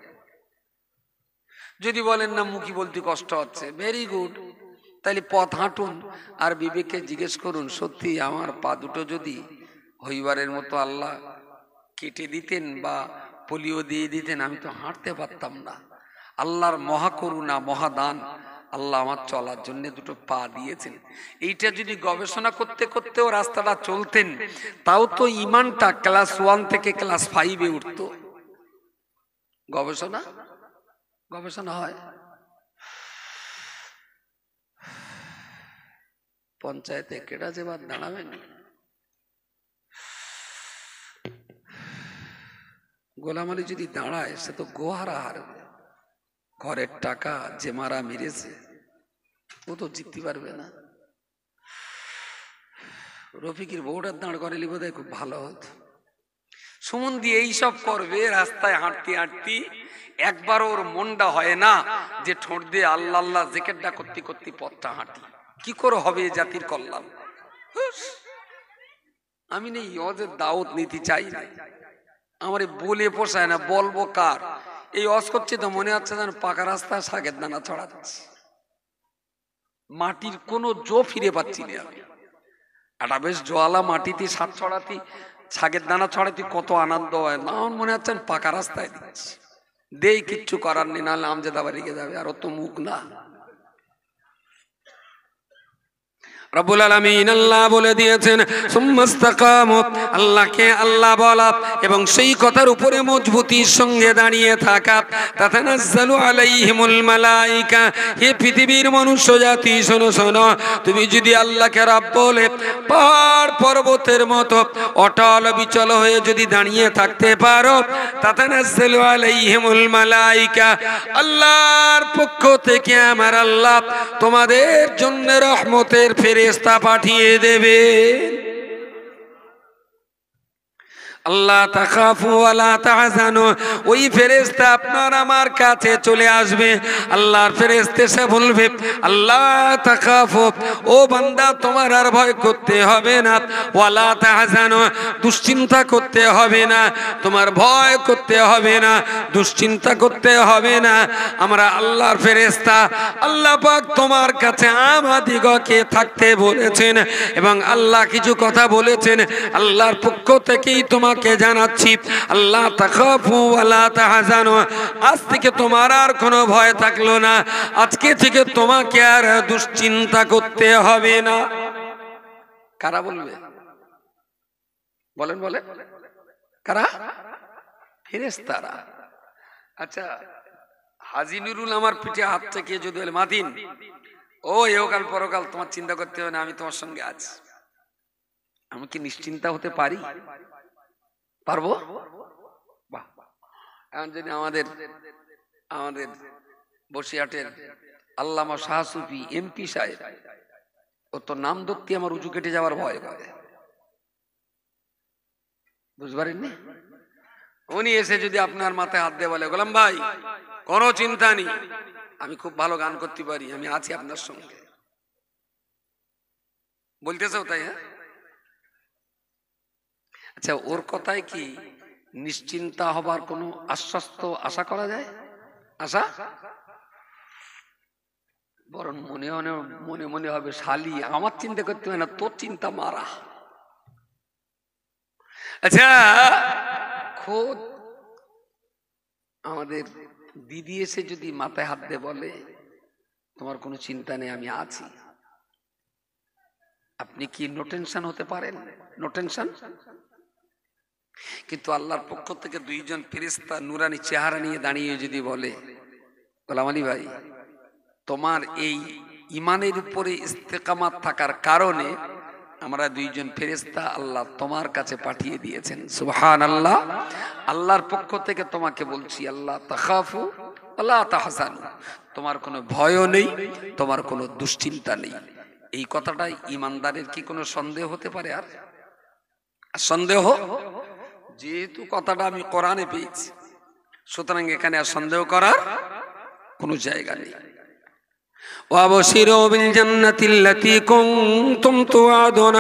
যদি বলেন না মুখী বলতে কষ্ট হচ্ছে, ভেরি গুড, তাহলে পথ হাঁটুন আর বিবেককে জিজ্ঞেস করুন, সত্যি আমার পা দুটো যদি হইবারের মতো আল্লাহ কেটে দিতেন বা পোলিও দিয়ে দিতেন, আমি তো হাঁটতে পারতাম না। আল্লাহর মহাকরুণা মহাদান, আল্লাহ আমার চলার জন্য দুটো পা দিয়েছেন। এইটা যদি গবেষণা করতে করতেও রাস্তাটা চলতেন, তাও তো ইমানটা ক্লাস 1 থেকে ক্লাস 5-এ উঠত। গবেষণা হয়। পঞ্চায়েতে কেটা যেবার দাঁড়াবেন, গোলাম আলী যদি দাঁড়ায়, সে তো গোহারা হারবে। ঘরের টাকা যে মারা মেরেছে, ও তো জিততে পারবে না। রফিকের বউটার দাঁড় করে বোধ হয় খুব ভালো হতো। সুমন দিয়ে এইসব করবে, রাস্তায় হাঁটতে হাঁটতে একবার ওর মনটা হয় না যে ঠোঁট দিয়ে আল্লাহ আল্লাহ জিকিরটা করতে করতে পথটা হাঁটি, কি করে হবে জাতির কল্যাণ। আমি নেই অজের দাওয়াত নিতে চাই না, আমার বলে পোষায় না, বলবো কার? এই অজ করছে তো মনে হচ্ছে যেন পাকা রাস্তায় শাকের দানা ছড়াচ্ছি, মাটির কোনো জো ফিরে পাচ্ছি না আমি। একটা বেশ জোয়ালা মাটিতে সাত ছড়াতি, শাকের দানা ছড়াতে কত আনন্দ হয় না, আমার মনে হচ্ছে পাকা রাস্তায় দিচ্ছি। দেই কিচ্ছু করার নেই, নাহলে আমজাদা বাড়িকে যাবে, আর অত মুখ না। রব্বুল আলামিন আল্লাহ বলে দিয়েছেন সুম্মাস্তাকামু, আল্লাহকে আল্লাহ বলা এবং সেই কথার উপরে মজবুতির সঙ্গে দাঁড়িয়ে থাকা। তাতানাজ্জালু আলাইহিমুল মালাইকা, হে পৃথিবীর মনুষ্য জাতি শোনো শোনো, তুমি যদি আল্লাহকে রব বলে পাহাড় পর্বতের মতো অটল বিচল হয়ে যদি দাঁড়িয়ে থাকতে পারো, তাতানাজ্জালু আলাইহিমুল মালাইকা, আল্লাহর পক্ষ থেকে আমার আল্লাহ তোমাদের জন্য রহমতের ফেরেশতা পাঠিয়ে দেবে। আল্লাহ তাখাফু ওয়ালা তাহজানু, ওই ফেরেশতা আপনার আমার কাছে চলে আসবে। আল্লাহর ফেরেশতা এসে বলবে আল্লাহ তাখাফু, ও বান্দা তোমার আর ভয় করতে হবে না, ওয়ালা তাহজানু, দুশ্চিন্তা করতে হবে না, তোমার ভয় করতে হবে না, দুশ্চিন্তা করতে হবে না। আমরা আল্লাহর ফেরেশতা, আল্লাহ পাক তোমার কাছে আমাদিগকে থাকতে বলেছেন এবং আল্লাহ কিছু কথা বলেছেন, আল্লাহর পক্ষ থেকেই তোমাকে জানাচ্ছি আল্লাহ তাখাফু ওয়ালা তাহজানু, আজ থেকে তোমার আর কোনো ভয় থাকলো না, আজকে থেকে তোমাকে আর দুশ্চিন্তা করতে হবে না। কারা বলবে? বলেন বলেন, কারা? ফেরেশতারা। আচ্ছা, হাজী নুরুল আমার পিঠে হাত থেকে যদি বলে মাদিন, ও এহকাল পরকাল তোমার চিন্তা করতে হবে না, আমি তোমার সঙ্গে আছি, আমি কি নিশ্চিন্তা হতে পারি? পারবো? বাহ। এখন যদি আমাদের বসিরহাটের আল্লামা শাহ সুফি এমপি সাহেব, ও তো নাম ধরতে আমার উঁচু কেটে যাওয়ার ভয় করে, বুঝতে পারেননি? উনি এসে যদি আপনার মাথায় হাত দিয়ে বলে, গোলাম ভাই কোনো চিন্তা নেই, আমি খুব ভালো গান করতে পারি, আমি আছি আপনার সঙ্গে, বলতেছে তাই? হ্যাঁ, আচ্ছা, ওর কথায় কি নিশ্চিন্তা হবার কোনো আশ্বস্ত আশা করা যায়? আশা? বরং মনে মনে মনে হবে, শালি আমার চিন্তা করতে হয় না, তোর চিন্তা মারা। আচ্ছা, খোদ আমাদের দিদি এসে যদি মাথায় হাত দিয়ে বলে, তোমার কোনো চিন্তা নেই, আমি আছি, আপনি কি নো টেনশন হতে পারেন? No tension. কিন্তু আল্লাহর পক্ষ থেকে দুইজন ফেরেশতা নুরানি চেহারা নিয়ে দাঁড়িয়ে যদি বলে, গোলাম আলী ভাই তোমার এই ইমানের উপরে ইস্তেকামাত থাকার কারণে আমরা দুইজন ফেরেশতা আল্লাহ তোমার কাছে পাঠিয়ে দিয়েছেন, সুবহানাল্লাহ। আল্লাহর পক্ষ থেকে তোমাকে বলছি, আল্লাহ তাখাফু ওয়ালা তাহজানু, তোমার কোনো ভয়ও নেই, তোমার কোনো দুশ্চিন্তা নেই। এই কথাটাই ইমানদারের কি কোনো সন্দেহ হতে পারে? আর সন্দেহ, যেহেতু কথাটা আমি কোরআনে পেয়েছি, সুতরাং এখানে আর সন্দেহ করার কোনো জায়গা নেই। ওয়াবশিরু বিল জান্নাতিল্লাতী কুনতুম তুআদুন,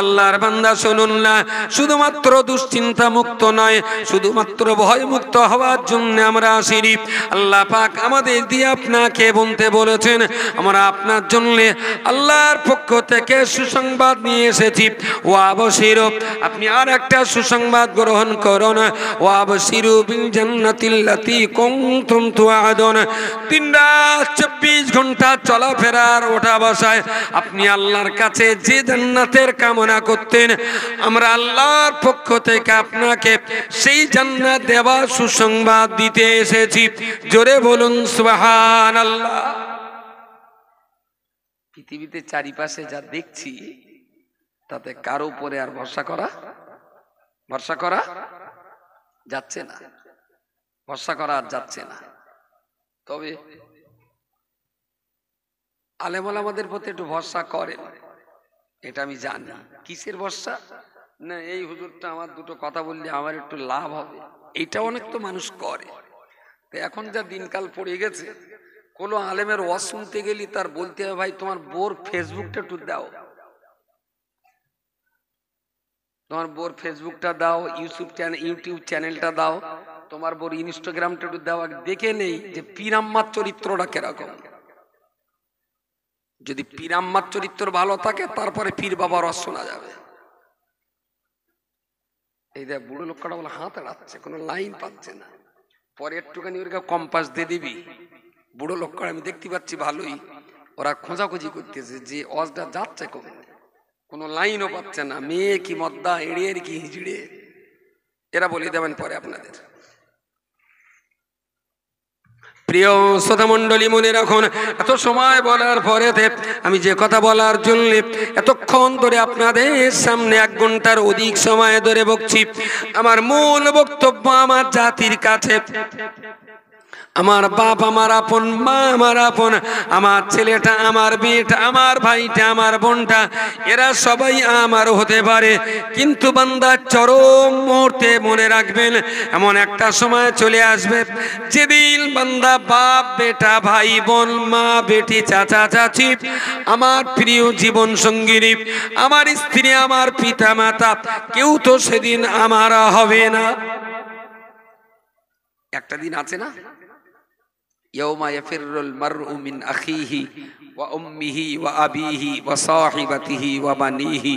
আল্লাহর বান্দা শুনুন না, শুধুমাত্র দুশ্চিন্তা মুক্ত নয়, শুধুমাত্র ভয় মুক্ত হওয়ার জন্য আমরা আসিনি। আল্লাহ পাক আমাদের দিয়ে আপনাকে বলতে বলেছেন, আমরা আপনার জন্য আল্লাহর পক্ষ থেকে সুসংবাদ নিয়ে এসেছি। ওয়াবশিরু, আপনি আর একটা সুসংবাদ গ্রহণ করুন। ওয়াবশিরু বিল জান্নাতিল্লাতী কুনতুম তুআদুন, দিন রাত 24 ঘন্টা চলাফেরার ওঠা বসায় আপনি আল্লাহর কাছে যে জান্নাতের কামনা করতেন, আমরা আল্লাহর পক্ষ থেকে আপনাকে সেই জান্নাত দেওয়ার সুসংবাদ দিতে এসেছি। জোরে বলুন সুবহানাল্লাহ। পৃথিবীতে চারিপাশে যা দেখছি, তাতে কারো উপরে আর ভরসা করা যাচ্ছে না, ভরসা করা আর যাচ্ছে না। তবে আলেমুল আমাদের প্রতি একটু ভরসা করেন, এটা আমি জানি। কিসের ভরসা? না, এই হুজুরটা আমার দুটো কথা বললে আমার একটু লাভ হবে, এটা অনেক তো মানুষ করে। তো এখন যা দিনকাল পড়ে গেছে, কোনো আলেমের ওয়াজ শুনতে গেলি তার বলতে হবে, ভাই তোমার বোর ফেসবুকটা একটু দাও, তোমার বোর ফেসবুকটা দাও, ইউটিউব চ্যানেলটা দাও, তোমার বোর ইনস্টাগ্রামটা একটু দাও, দেখে নেই যে পীর আম্মার চরিত্রটা কিরকম। যদি পীর আম্মার চরিত্র ভালো থাকে, তারপরে পীর বাবার ওয়াজ শোনা যাবে। এই দেখ, বুড়ো লোকটা বলে হাত এড়াচ্ছে, কোনো লাইন পাচ্ছে না, পরে একটুখানি ওরা কম্পাস দিয়ে দিবি। বুড়ো লোকটা আমি দেখতে পাচ্ছি ভালোই, ওরা খোঁজাখুঁজি করতেছে যে ওয়াজটা যাচ্ছে কবে, কোনো লাইনও পাচ্ছে না। মেয়ে কি মদ্দা, এড়িয়ে কি হিজড়ে, এরা বলে দেবেন পরে আপনাদের। প্রিয় শ্রোতা মণ্ডলী, মনে রাখুন, এত সময় বলার পরে আমি যে কথা বলার জন্য এতক্ষণ ধরে আপনাদের সামনে 1 ঘন্টার অধিক সময় ধরে বকছি, আমার মূল বক্তব্য আমার জাতির কাছে, আমার বাপ আমার আপন, মা আমার আপন, আমার ছেলেটা, আমার মেয়েটা, আমার ভাইটা, আমার বোনটা, এরা সবাই আমার হতে পারে, কিন্তু বান্দা চরম মুহূর্তে মনে রাখবেন, এমন একটা সময় চলে আসবে যেদিন বান্দা বাপ বেটা, ভাই বোন, মা বেটি, চাচা চাচি, আমার প্রিয় জীবন সঙ্গিনী, আমার স্ত্রী, আমার পিতা মাতা, কেউ তো সেদিন আমার হবে না। একটা দিন আছে না, ইয়াউমা ইয়াফিরুল মারউ মিন আখিহি ওয়া উম্মিহি ওয়া আবিহি ওয়া সাহিবাতিহি ওয়া বানিহি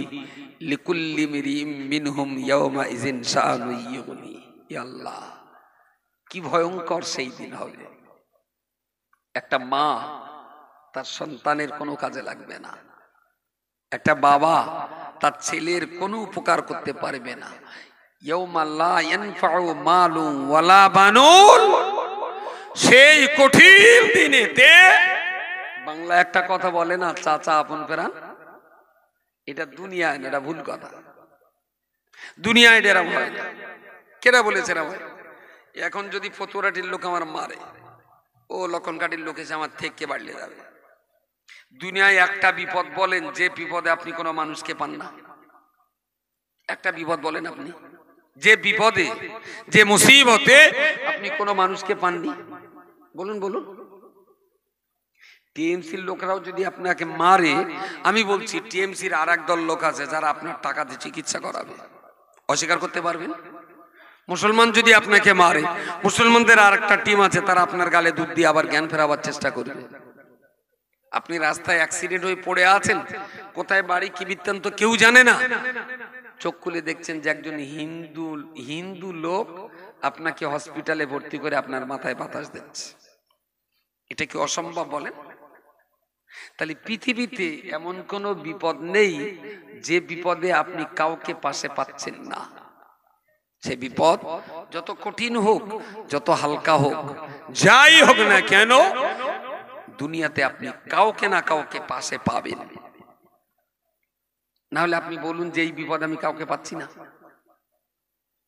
লিকুল্লি ইমরিইম মিনহুম ইয়াউমা ইযিন শাআনু ইয়ুগনি। ইয়া আল্লাহ, কি ভয়ঙ্কর সেই দিন হবে। একটা মা তার সন্তানের কোনো কাজে লাগবে না, একটা বাবা তার ছেলের কোনো উপকার করতে পারবে না। ইয়াউমা লা ইয়ানফাউ মালুন ওয়ালা বানুন, সেই কঠিন দিনেতে বাংলা একটা কথা বলে না, চাচা আপন প্রাণ, এটা দুনিয়ায় না, এটা ভুল কথা। দুনিয়ায় এরা ভয় না। কেরা বলেছে এরা ভয়? এখন যদি ফতুয়াটির লোক আমার মারে, ও লক্ষণকাটির লোক এসে আমার থেকে বাড়লে যাবে। দুনিয়ায় একটা বিপদ বলেন যে বিপদে আপনি কোনো মানুষকে পান না। একটা বিপদ বলেন আপনি যে বিপদে, যে মুসিবতে আপনি কোনো মানুষকে পাননি, বলুন বলুন। টিএমসির লোকরাও যদি আপনাকে মারে, আমি বলছি টিএমসির আর এক দল লোক আছে যারা আপনার টাকা দিয়ে চিকিৎসা করাবে। অস্বীকার করতে পারবেন? মুসলমান যদি আপনাকে মারে, মুসলমানদের আর একটা টিম আছে, তারা আপনার গালে দুধ দিয়ে আবার জ্ঞান ফেরাবার চেষ্টা করবে। আপনি রাস্তায় অ্যাক্সিডেন্ট হয়ে পড়ে আছেন, কোথায় বাড়ি কি বৃত্তান্ত কেউ জানে না, চোখ খুলে দেখছেন যে একজন হিন্দু লোক আপনাকে হসপিটালে ভর্তি করে আপনার মাথায় বাতাস দিচ্ছে। এটা কি অসম্ভব বলেন? তাহলে পৃথিবীতে এমন কোন বিপদ নেই যে বিপদে আপনি কাউকে পাশে পাচ্ছেন না। সে বিপদ যত কঠিন হোক, যত হালকা হোক, যাই হোক না কেন, দুনিয়াতে আপনি কাউকে না কাউকে পাশে পাবেন। না হলে আপনি বলুন যে এই বিপদ আমি কাউকে পাচ্ছি না,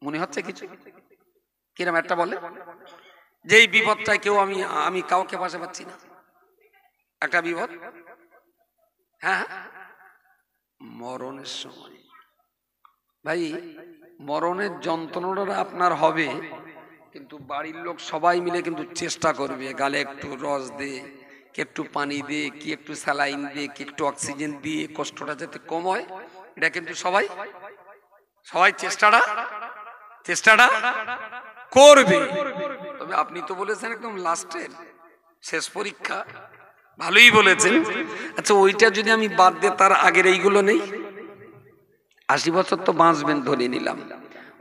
মনে হচ্ছে কিছু? কিরম একটা বলে যে এই বিপদটাই কেউ আমি কাউকে পাশে পাচ্ছি না, একটা বিপদ। হ্যাঁ, মরণের সময় ভাই, মরণের যন্ত্রণাটা আপনার হবে, কিন্তু বাড়ির লোক সবাই মিলে কিন্তু চেষ্টা করবে, গালে একটু রস দিয়ে, কে একটু পানি দিয়ে, কি একটু স্যালাইন দিয়ে, কি একটু অক্সিজেন দিয়ে কষ্টটা যাতে কম হয়, এটা কিন্তু সবাই চেষ্টাটা করবে। তবে আপনি তো বলেছেন একদম লাস্টের শেষ পরীক্ষা, ভালোই বলেছেন। আচ্ছা, ওইটা যদি আমি বাদ দিয়ে তার আগের এইগুলো নেই, 80 বছর তো বাঁচবেন ধরে নিলাম,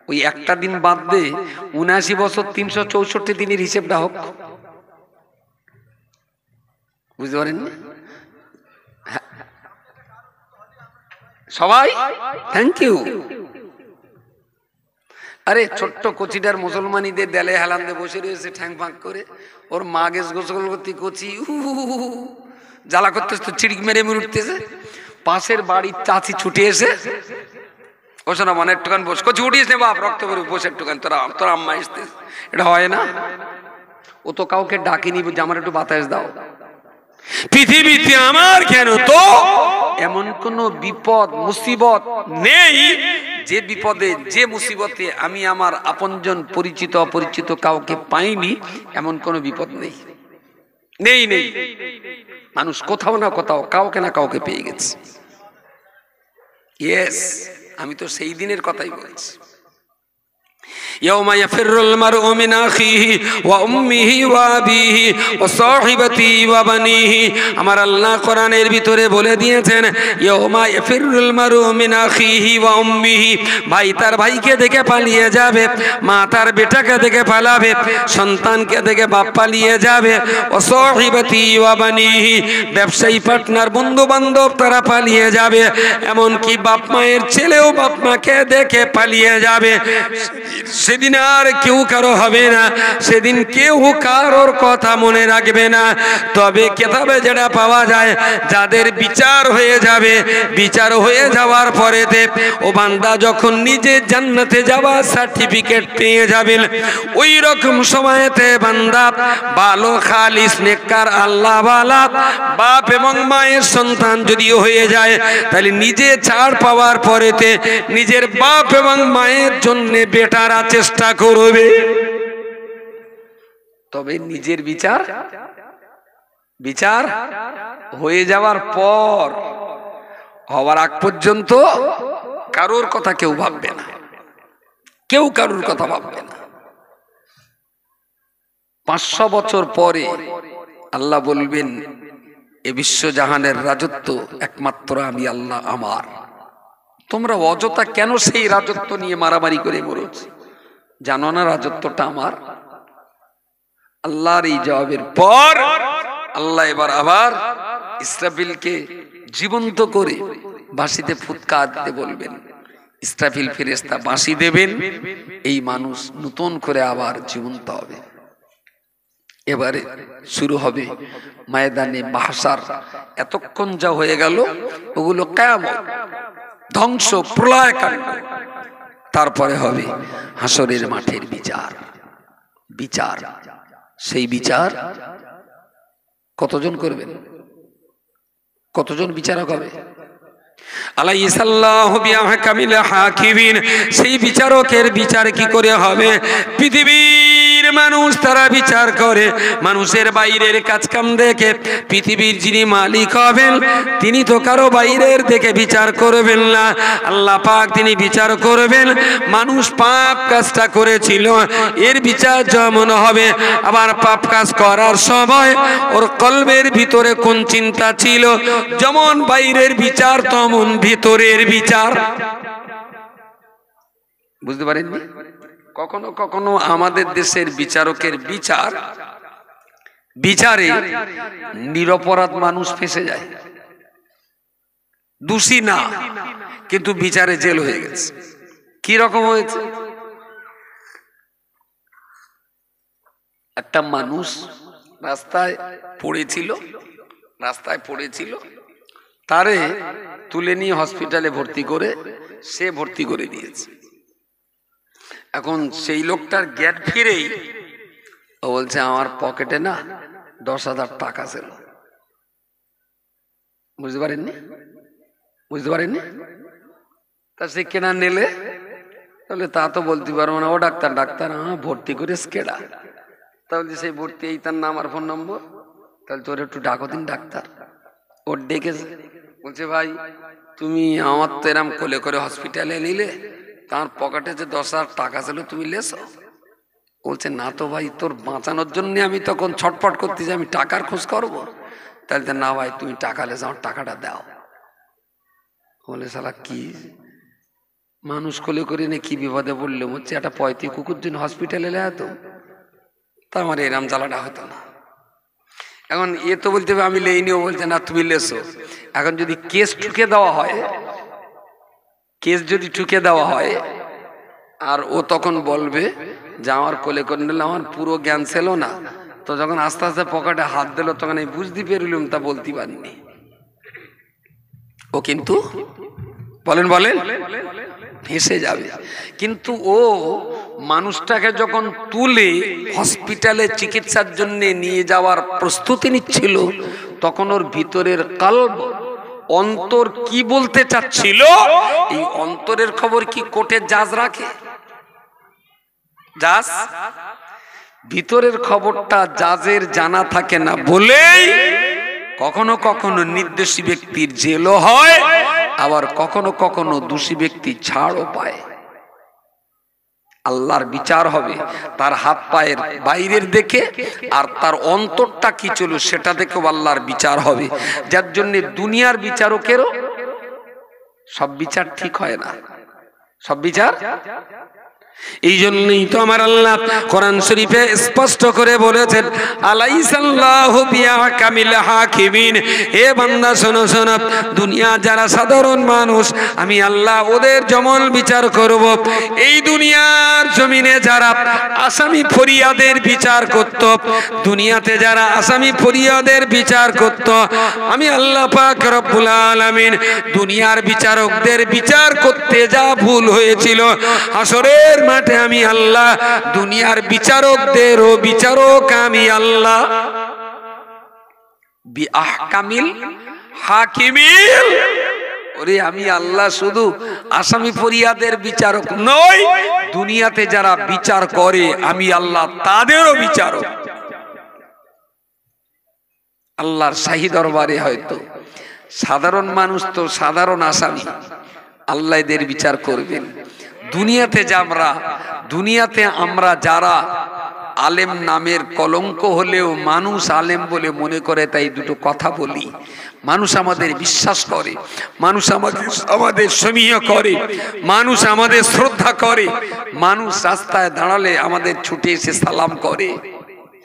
ওই একটা দিন বাদ দিয়ে 79 বছর 364 দিনের হিসেবটা হোক, বুঝতে পারেন? সবাই থ্যাংক ইউ। আরে ছোট্ট কচিটার মুসলমানিদের দেলে হেলান্দে বসে রয়েছে ঠ্যাং ফাঁক করে, ওর মা গেছ গোসল করতে, কচি জ্বালা করতে চিড়িক মেরে উঠতেছে, পাশের বাড়ির চাচি ছুটে এসে, ও শোনা মানে একটুখান বস, কচি উঠিস নে বাপ, রক্ত করে বসে একটুখান, তোর আম্মা আসতে। এটা হয় না, ও তো কাউকে ডাকিনি যে আমার একটু বাতাস দাও। পৃথিবীতে আমার কেন তো এমন কোন বিপদ মুসিবত নেই যে বিপদে, যে মুসিবতে আমি আমার আপনজন পরিচিত অপরিচিত কাউকে পাইনি, এমন কোন বিপদ নেই, নেই নেই। মানুষ কোথাও না কোথাও কাউকে না কাউকে পেয়ে গেছে। ইয়েস, আমি তো সেই দিনের কথাই বলছি। ইয়াউমা ইয়াফিরুল মারউ মিন আখিহি ওয়া উম্মিহি ওয়া আবিহি ওয়া সাহিবাতিহি ওয়া বানিহি। আমার আল্লাহ কোরআনের ভিতরে বলে দিয়েছেন, ইয়াউমা ইয়াফিরুল মারউ মিন আখিহি ওয়া উম্মিহি, ভাই তার ভাইকে দেখে পালিয়ে যাবে, মা তার বেটাকে দেখে পালাবে, সন্তানকে দেখে বাপ পালিয়ে যাবে, ওয়া সাহিবাতিহি ওয়া বানিহি, ব্যবসায়ী পার্টনার বন্ধু বান্ধব তারা পালিয়ে যাবে, এমনকি বাপ মায়ের ছেলেও বাপ মাকে দেখে পালিয়ে যাবে। সেদিন আর কেউ কারো হবে না, সেদিন কেউ কারোর কথা মনে রাখবে না। তবে কেতাবে যেটা পাওয়া যায়, যাদের বিচার হয়ে যাবে, বিচার হয়ে যাওয়ার পরেতে ও বান্দা যখন নিজে জান্নাতে যাওয়ার সার্টিফিকেট পেয়ে যাবেন, ওই রকম সময়তে বান্দা ভালো খালিস নেককার আল্লাহ ওয়ালা বাপ এবং মায়ের সন্তান যদি হয়ে যায়, তাহলে নিজে ছাড় পাওয়ার পরেতে নিজের বাপ এবং মায়ের জন্য বেটারা চেষ্টা করবে। তবে নিজের বিচার হয়ে যাওয়ার পর, হওয়ার আগ পর্যন্ত কারোর কথা কেউ ভাববে না, কেউ কারোর কথা ভাববে না। 500 বছর পরে আল্লাহ বলবেন, এ বিশ্বজাহানের রাজত্ব একমাত্র আমি আল্লাহ আমার, তোমরা অযথা কেন সেই রাজত্ব নিয়ে মারামারি করে মরছ? জানো না রাজত্বটা আমার? আল্লাহর এই জবাবের পর আল্লাহ এবার আবার ইসরাফিলকে জীবন্ত করে বাঁশিতে ফুৎকার দিতে বলবেন, ইসরাফিল ফেরেশতা বাঁশি দেবেন, এই মানুষ নতুন করে আবার জীবন্ত হবে। এবারে শুরু হবে ময়দানে মাহশার। এতক্ষণ যা হয়ে গেল ওগুলো কিয়ামত, ধ্বংস, প্রলয়কাণ্ড। তারপরে হবে হাসরের মাঠের বিচার। বিচার, সেই বিচার কতজন করবেন? কতজন বিচারক হবে? আলাইসাল্লাহু বিআহকামিল হাকিমিন। সেই বিচারকের বিচার কি করে হবে? পৃথিবীর মানুষ তারা বিচার করে মানুষের বাইরের কাজকাম দেখে। পৃথিবীর যিনি মালিক হবেন তিনি তো কারো বাইরের দেখে বিচার করবেন না। আল্লাহ পাক তিনি বিচার করবেন মানুষ পাপ কাজটা করেছিল, এর বিচার যেমন হবে। আবার পাপ কাজ করার সময় ওর কলবের ভিতরে কোন চিন্তা ছিল, যেমন বাইরের বিচার তেমন ভিতরের বিচার। বুঝতে পারেননি? কখনো কখনো আমাদের দেশের বিচারকের বিচারে নিরপরাধ মানুষ ফেঁসে যায়, দোষী না, কিন্তু বিচারে জেল হয়ে গেছে। কি রকম হয়েছে? একটা মানুষ রাস্তায় পড়েছিল, তারে তুলে নিয়ে হসপিটালে ভর্তি করে সে ভর্তি করে দিয়েছে। এখন সেই লোকটার জ্ঞান ফিরেই ও বলছে আমার পকেটে না 10,000 টাকা ছিল। বুঝতে পারেননি? তা সে কেনা নিলে, তাহলে তা তো বলতে পারবো না। ও ডাক্তার ভর্তি করে স্কেডা, তাহলে সেই ভর্তি এই তার নাম আর ফোন নম্বর, তাহলে তোর একটু ডাকো দিন ডাক্তার। ওর ডেকেছে, বলছে ভাই তুমি আমার তো এরম কোলে করে হসপিটালে নিলে, তার পকেটে যে 10,000 টাকা ছিল তুমি লেছো? বলছে না তো ভাই, তোর বাঁচানোর জন্য আমি তখন ছটফট করতে যে আমি টাকার খোঁজ করবো। তাহলে না ভাই তুমি টাকা লেছো, আমার টাকাটা দাও। বলে শালা কি মানুষ কোলে করে নে কি বিপদে পড়লো, হচ্ছে একটা পয়তি কুকুর জন্য হসপিটালে এলে তো, তা আমার এরাম জ্বালাটা হতো না। এখন এ তো বলতে হবে আমি লেইনি, ও বলছে না তুমি লেছো। এখন যদি কেস ঠুকে দেওয়া হয় আর ও তখন বলবে যে আমার কোলে করে নিলে আমার পুরো জ্ঞান ছিল না, তো যখন আস্তে আস্তে পকেটে হাত দিল তখন আমি বুঝতে পেরিলাম, তা বলতে পারিনি। ও কিন্তু বলেন ভেসে যাবে। কিন্তু ও মানুষটাকে যখন তুলে হসপিটালে চিকিৎসার জন্য নিয়ে যাওয়ার প্রস্তুতি নিচ্ছিল, তখন ওর ভিতরের কলব, অন্তর কি বলতে চাচ্ছিল, এই অন্তরের খবর কি কোর্টের জাজ রাখে? জাজ ভিতরের খবরটা জাজের জানা থাকে না বলেই কখনো কখনো নির্দোষী ব্যক্তির জেলও হয়, আবার কখনো কখনো দোষী ব্যক্তি ছাড়ও পায়। আল্লাহর বিচার হবে তার হাত পায়ের বাইরের দেখে, আর তার অন্তরটা কি ছিল সেটা দেখেও আল্লাহর বিচার হবে। যার জন্য দুনিয়ার বিচারকেরও সব বিচার ঠিক হয় না, সব বিচার। এই জন্যই তো আমার আল্লাহ কোরআন শরীফে স্পষ্ট করে বলেছেন আলাইসাল্লাহু বিআহকামিল হাকিমিন। হে বান্দা শোনো, দুনিয়া যারা সাধারণ মানুষ আমি আল্লাহ ওদের যেমন বিচার করব। এই দুনিয়ার জমিনে যারা আসামি ফরিয়াদের বিচার করত, দুনিয়াতে যারা আসামি ফরিয়াদের বিচার করত, আমি আল্লাহ পাক রব্বুল আলামিন দুনিয়ার বিচারকদের বিচার করতে যা ভুল হয়েছিল, হাসরের মাঠে আমি আল্লাহ দুনিয়ার বিচারকদেরও বিচারক আমি আল্লাহ বিআহকামিল হাকিমিন। ওরে আমি আল্লাহ শুধু আসামি ফরিয়াদের বিচারক নই, দুনিয়াতে যারা বিচার করে আমি আল্লাহ তাদেরও বিচারক। আল্লাহর শাহী দরবারে হয়তো সাধারণ মানুষ তো সাধারণ আসামি, আল্লাহ এদের বিচার করবেন। দুনিয়াতে আমরা যারা আলেম নামের কলঙ্ক হলেও মানুষ আলেম বলে মনে করে, তাই দুটো কথা বলি। মানুষ আমাদের বিশ্বাস করে, মানুষ আমাদের সমীহ করে, মানুষ আমাদের শ্রদ্ধা করে, মানুষ রাস্তায় দাঁড়ালে আমাদের ছুটে এসে সালাম করে।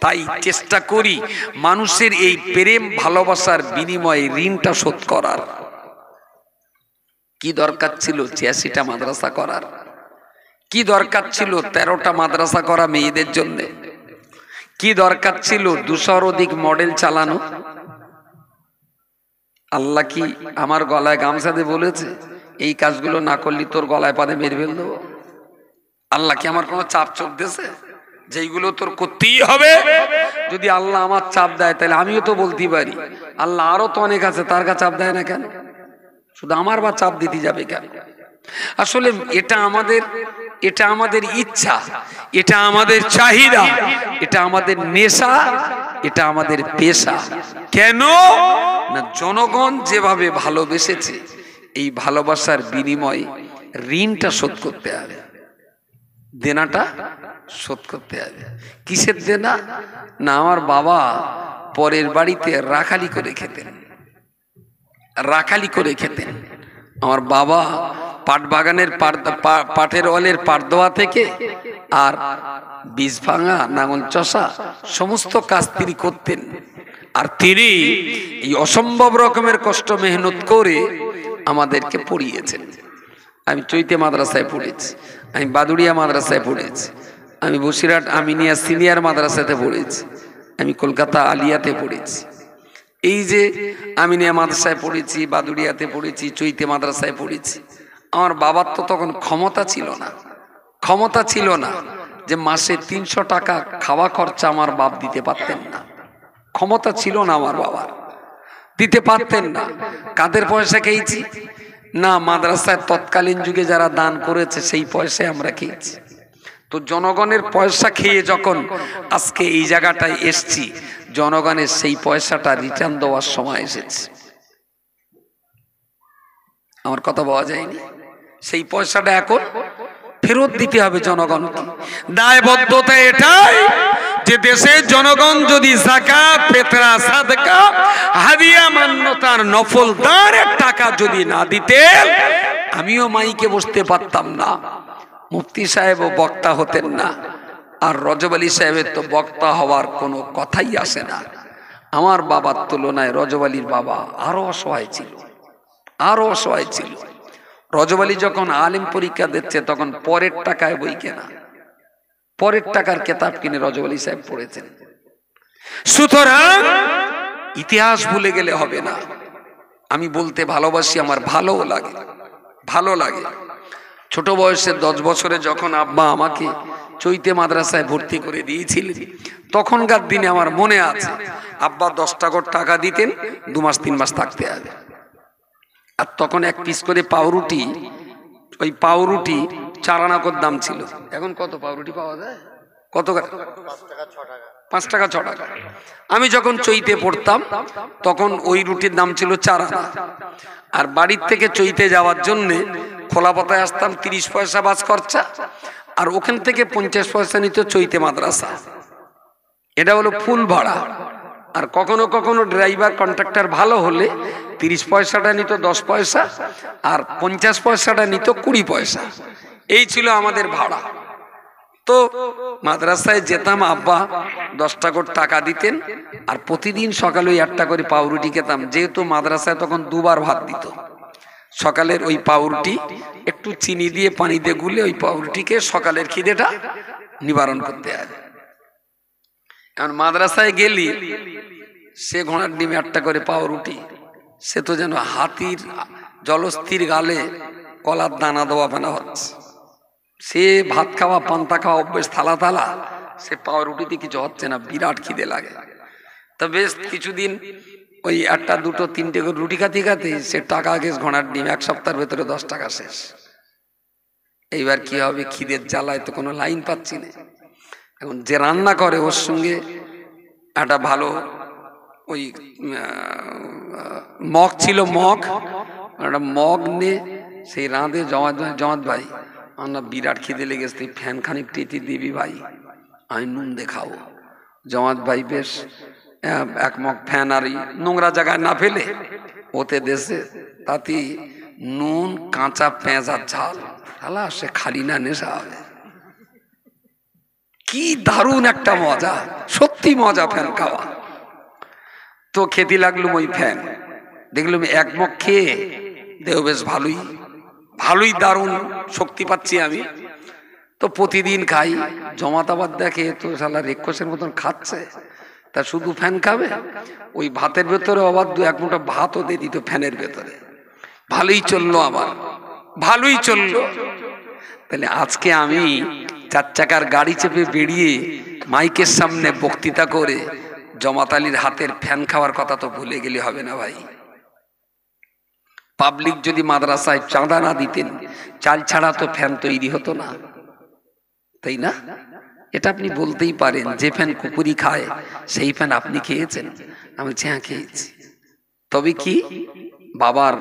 তাই চেষ্টা করি মানুষের এই প্রেম ভালোবাসার বিনিময়ে ঋণটা শোধ করার। কি দরকার ছিল ৮৬টা মাদ্রাসা করার? কি দরকার ছিল ১৩টা মাদ্রাসা করা মেয়েদের জন্য? কি দরকার ছিল ২০০-র অধিক মডেল চালানো? আল্লাহ কি আমার গলায় গামছা দিয়ে বলেছে এই কাজগুলো না করলে তোর গলায় পাদে মেরে ফেল দেবো? আল্লাহ কি আমার কোনো চাপ চোখ দিয়েছে যেইগুলো তোর করতেই হবে? যদি আল্লাহ আমার চাপ দেয় তাহলে আমিও তো বলতেই পারি আল্লাহ আরো তো অনেক আছে, তার কাছে চাপ দেয় না কেন? শুধু আমার বা চাপ দিতে যাবে কেন? আসলে এটা আমাদের ইচ্ছা, এটা আমাদের চাহিদা, এটা আমাদের নেশা, এটা আমাদের পেশা। কেন না জনগণ যেভাবে ভালোবেসেছে, এই ভালোবাসার বিনিময়ে ঋণটা শোধ করতে হবে, দেনাটা শোধ করতে হবে। কিসের দেনা? না আমার বাবা পরের বাড়িতে রাখালি করে খেতেন, রাখালি করে খেতেন। আমার বাবা পাট বাগানের পাটের অলের পাট দেওয়া থেকে আর বীজ ভাঙা, নাঙল চষা সমস্ত কাজ তিনি করতেন। আর তিনি এই অসম্ভব রকমের কষ্ট মেহনত করে আমাদেরকে পড়িয়েছেন। আমি চৈতে মাদ্রাসায় পড়েছি, আমি বাদুড়িয়া মাদ্রাসায় পড়েছি, আমি বসিরহাট আমিনিয়া সিনিয়র মাদ্রাসাতে পড়েছি, আমি কলকাতা আলিয়াতে পড়েছি। এই যে আমিনিয়া মাদ্রাসায় পড়েছি, বাদুড়িয়াতে পড়েছি, চৈতে মাদ্রাসায় পড়েছি। আমার বাবার তো তখন ক্ষমতা ছিল না যে মাসে ৩০০ টাকা খাওয়া খরচা আমার বাপ দিতে পারতেন না। ক্ষমতা ছিল না আমার বাবার, দিতে পারতেন না। কাদের পয়সা খেয়েছি? না মাদ্রাসায় তৎকালীন যুগে যারা দান করেছে সেই পয়সায় আমরা খেয়েছি। তো জনগণের পয়সা খেয়ে যখন আজকে এই জায়গাটায় এসছি, জনগণের সেই পয়সাটা রিটার্ন দেওয়ার সময় এসেছে। আমার কথা বলা যায়নি? সেই পয়সাটা এখন ফেরত দিতে হবে জনগণকে। দায়বদ্ধতা এটাই যে দেশের জনগণ যদি যাকাত, ফিতরা, সাদকা, হাদিয়া, মান্যতার নফল দানের টাকা যদি না দিতেন, আমিও মাইকে বসতে পারতাম না, মুফতি সাহেবও বক্তা হতেন না, আর রজব আলী সাহেবের তো বক্তা হওয়ার কোনো কথাই আসে না। আমার বাবার তুলনায় রজব আলীর বাবা আরো অসহায় ছিল, আরো অসহায় ছিল। রজব আলী যখন আলিম পরীক্ষা দিচ্ছে তখন পরের টাকায় বই কেনা, পরের টাকার কেতাব কিনে রজব আলী সাহেব পড়েছেন। সুতরাং ইতিহাস ভুলে গেলে হবে না। আমি বলতে ভালোবাসি, আমার ভালো লাগে। ছোট বয়সে 10 বছরে যখন আব্বা আমাকে চৈতে মাদ্রাসায় ভর্তি করে দিয়েছিলেন, তখনকার দিনে আমার মনে আছে আব্বা 10 টাকা দিতেন, 2 মাস 3 মাস থাকতে হবে। আর তখন 1 পিস করে পাউরুটি, ওই পাউরুটি 4 আনা করে দাম ছিল। এখন কত পাউরুটি পাওয়া যায়? কত? 5 টাকা 6 টাকা। আমি যখন চৈতে পড়তাম তখন ওই রুটির দাম ছিল 4 আনা। আর বাড়ির থেকে চৈতে যাওয়ার জন্য খোলাপাতায় আসতাম, 30 পয়সা বাস খরচা, আর ওখান থেকে 50 পয়সা নিত চৈতে মাদ্রাসা। এটা হলো ফুল ভাড়া। আর কখনো কখনো ড্রাইভার কন্ট্রাক্টর ভালো হলে 30 পয়সাটা নিত 10 পয়সা, আর 50 পয়সাটা নিত 20 পয়সা। এই ছিল আমাদের ভাড়া। তো মাদ্রাসায় যেতাম, আব্বা 10 টাকা দিতেন, আর প্রতিদিন সকালে 1টা করে পাউরুটি খেতাম। যেহেতু মাদ্রাসায় তখন 2 বার ভাত দিত, সকালের ওই পাউরুটি একটু চিনি দিয়ে পানিতে গুলে ওই পাউরুটিকে সকালের খিদেটা নিবারণ করতে হবে। এখন মাদ্রাসায় গেলি সে ঘোড়ার ডিমে 1টা করে পাউরুটি, সে তো যেন হাতির জলস্থির গালে কলার দানা দেওয়া ফেনা হচ্ছে। সে ভাত খাওয়া, পান্তা খাওয়া অভ্যেস, থালা, সে পাউরুটিতে কিছু হচ্ছে না, বিরাট খিদে লাগে। তা বেশ কিছুদিন ওই 1টা 2টো 3টে করে রুটি খাতে সে টাকা গেছ ঘোড়ার ডিম, 1 সপ্তাহের ভেতরে 10 টাকা শেষ। এইবার কি হবে? খিদের জ্বালায় তো কোনো লাইন পাচ্ছি না। এখন যে রান্না করে ওর সঙ্গে একটা ভালো ওই মগ ছিল, একটা মগ নে সেই রাঁধে জমাত ভাই, আমার বিরাট খিদে লেগেছে, তুই ফ্যান খানিক টিটি দিবি ভাই, আমি নুন দেখাবো। জমাত ভাই বেশ 1 মগ ফ্যান আর নোংরা জায়গায় না ফেলে ওতে দেশে, তাতে নুন, কাঁচা পেঁয়াজ আর ঝাল, শালা সে খালি না নেশা হবে। কি দারুণ একটা মজা, সত্যি মজা ফ্যান খাওয়া। তো খেতে লাগলুম ওই ফ্যান, দেখলুম 1 মগ খেয়ে দেহ বেশ ভালোই ভালোই দারুণ শক্তি পাচ্ছি আমি। তো প্রতিদিন খাই, জমাত আবার দেখে তো শালা রেক্ষসের মতন খাচ্ছে, তা শুধু ফ্যান খাবে? ওই ভাতের ভেতরে আবার 2-1 মুঠো ভাতও দিয়ে দিত ফ্যানের ভেতরে। ভালোই চললো, আমার ভালোই চললো। তাহলে আজকে আমি 4 চাকার গাড়ি চেপে বেরিয়ে মাইকের সামনে বক্তৃতা করে জমাত আলীর হাতের ফ্যান খাওয়ার কথা তো ভুলে গেলে হবে না ভাই। পাবলিক যদি মাদ্রাসায় চাঁদা না দিতেন, চাল ছাড়া তো ফ্যান তৈরি হতো না, তাই না? এটা আপনি বলতেই পারেন, যে ফ্যান কুকুরি খায় সেই ফ্যান আপনি খেয়েছেন? আমি হ্যাঁ খেয়েছি। তবে কি বাবার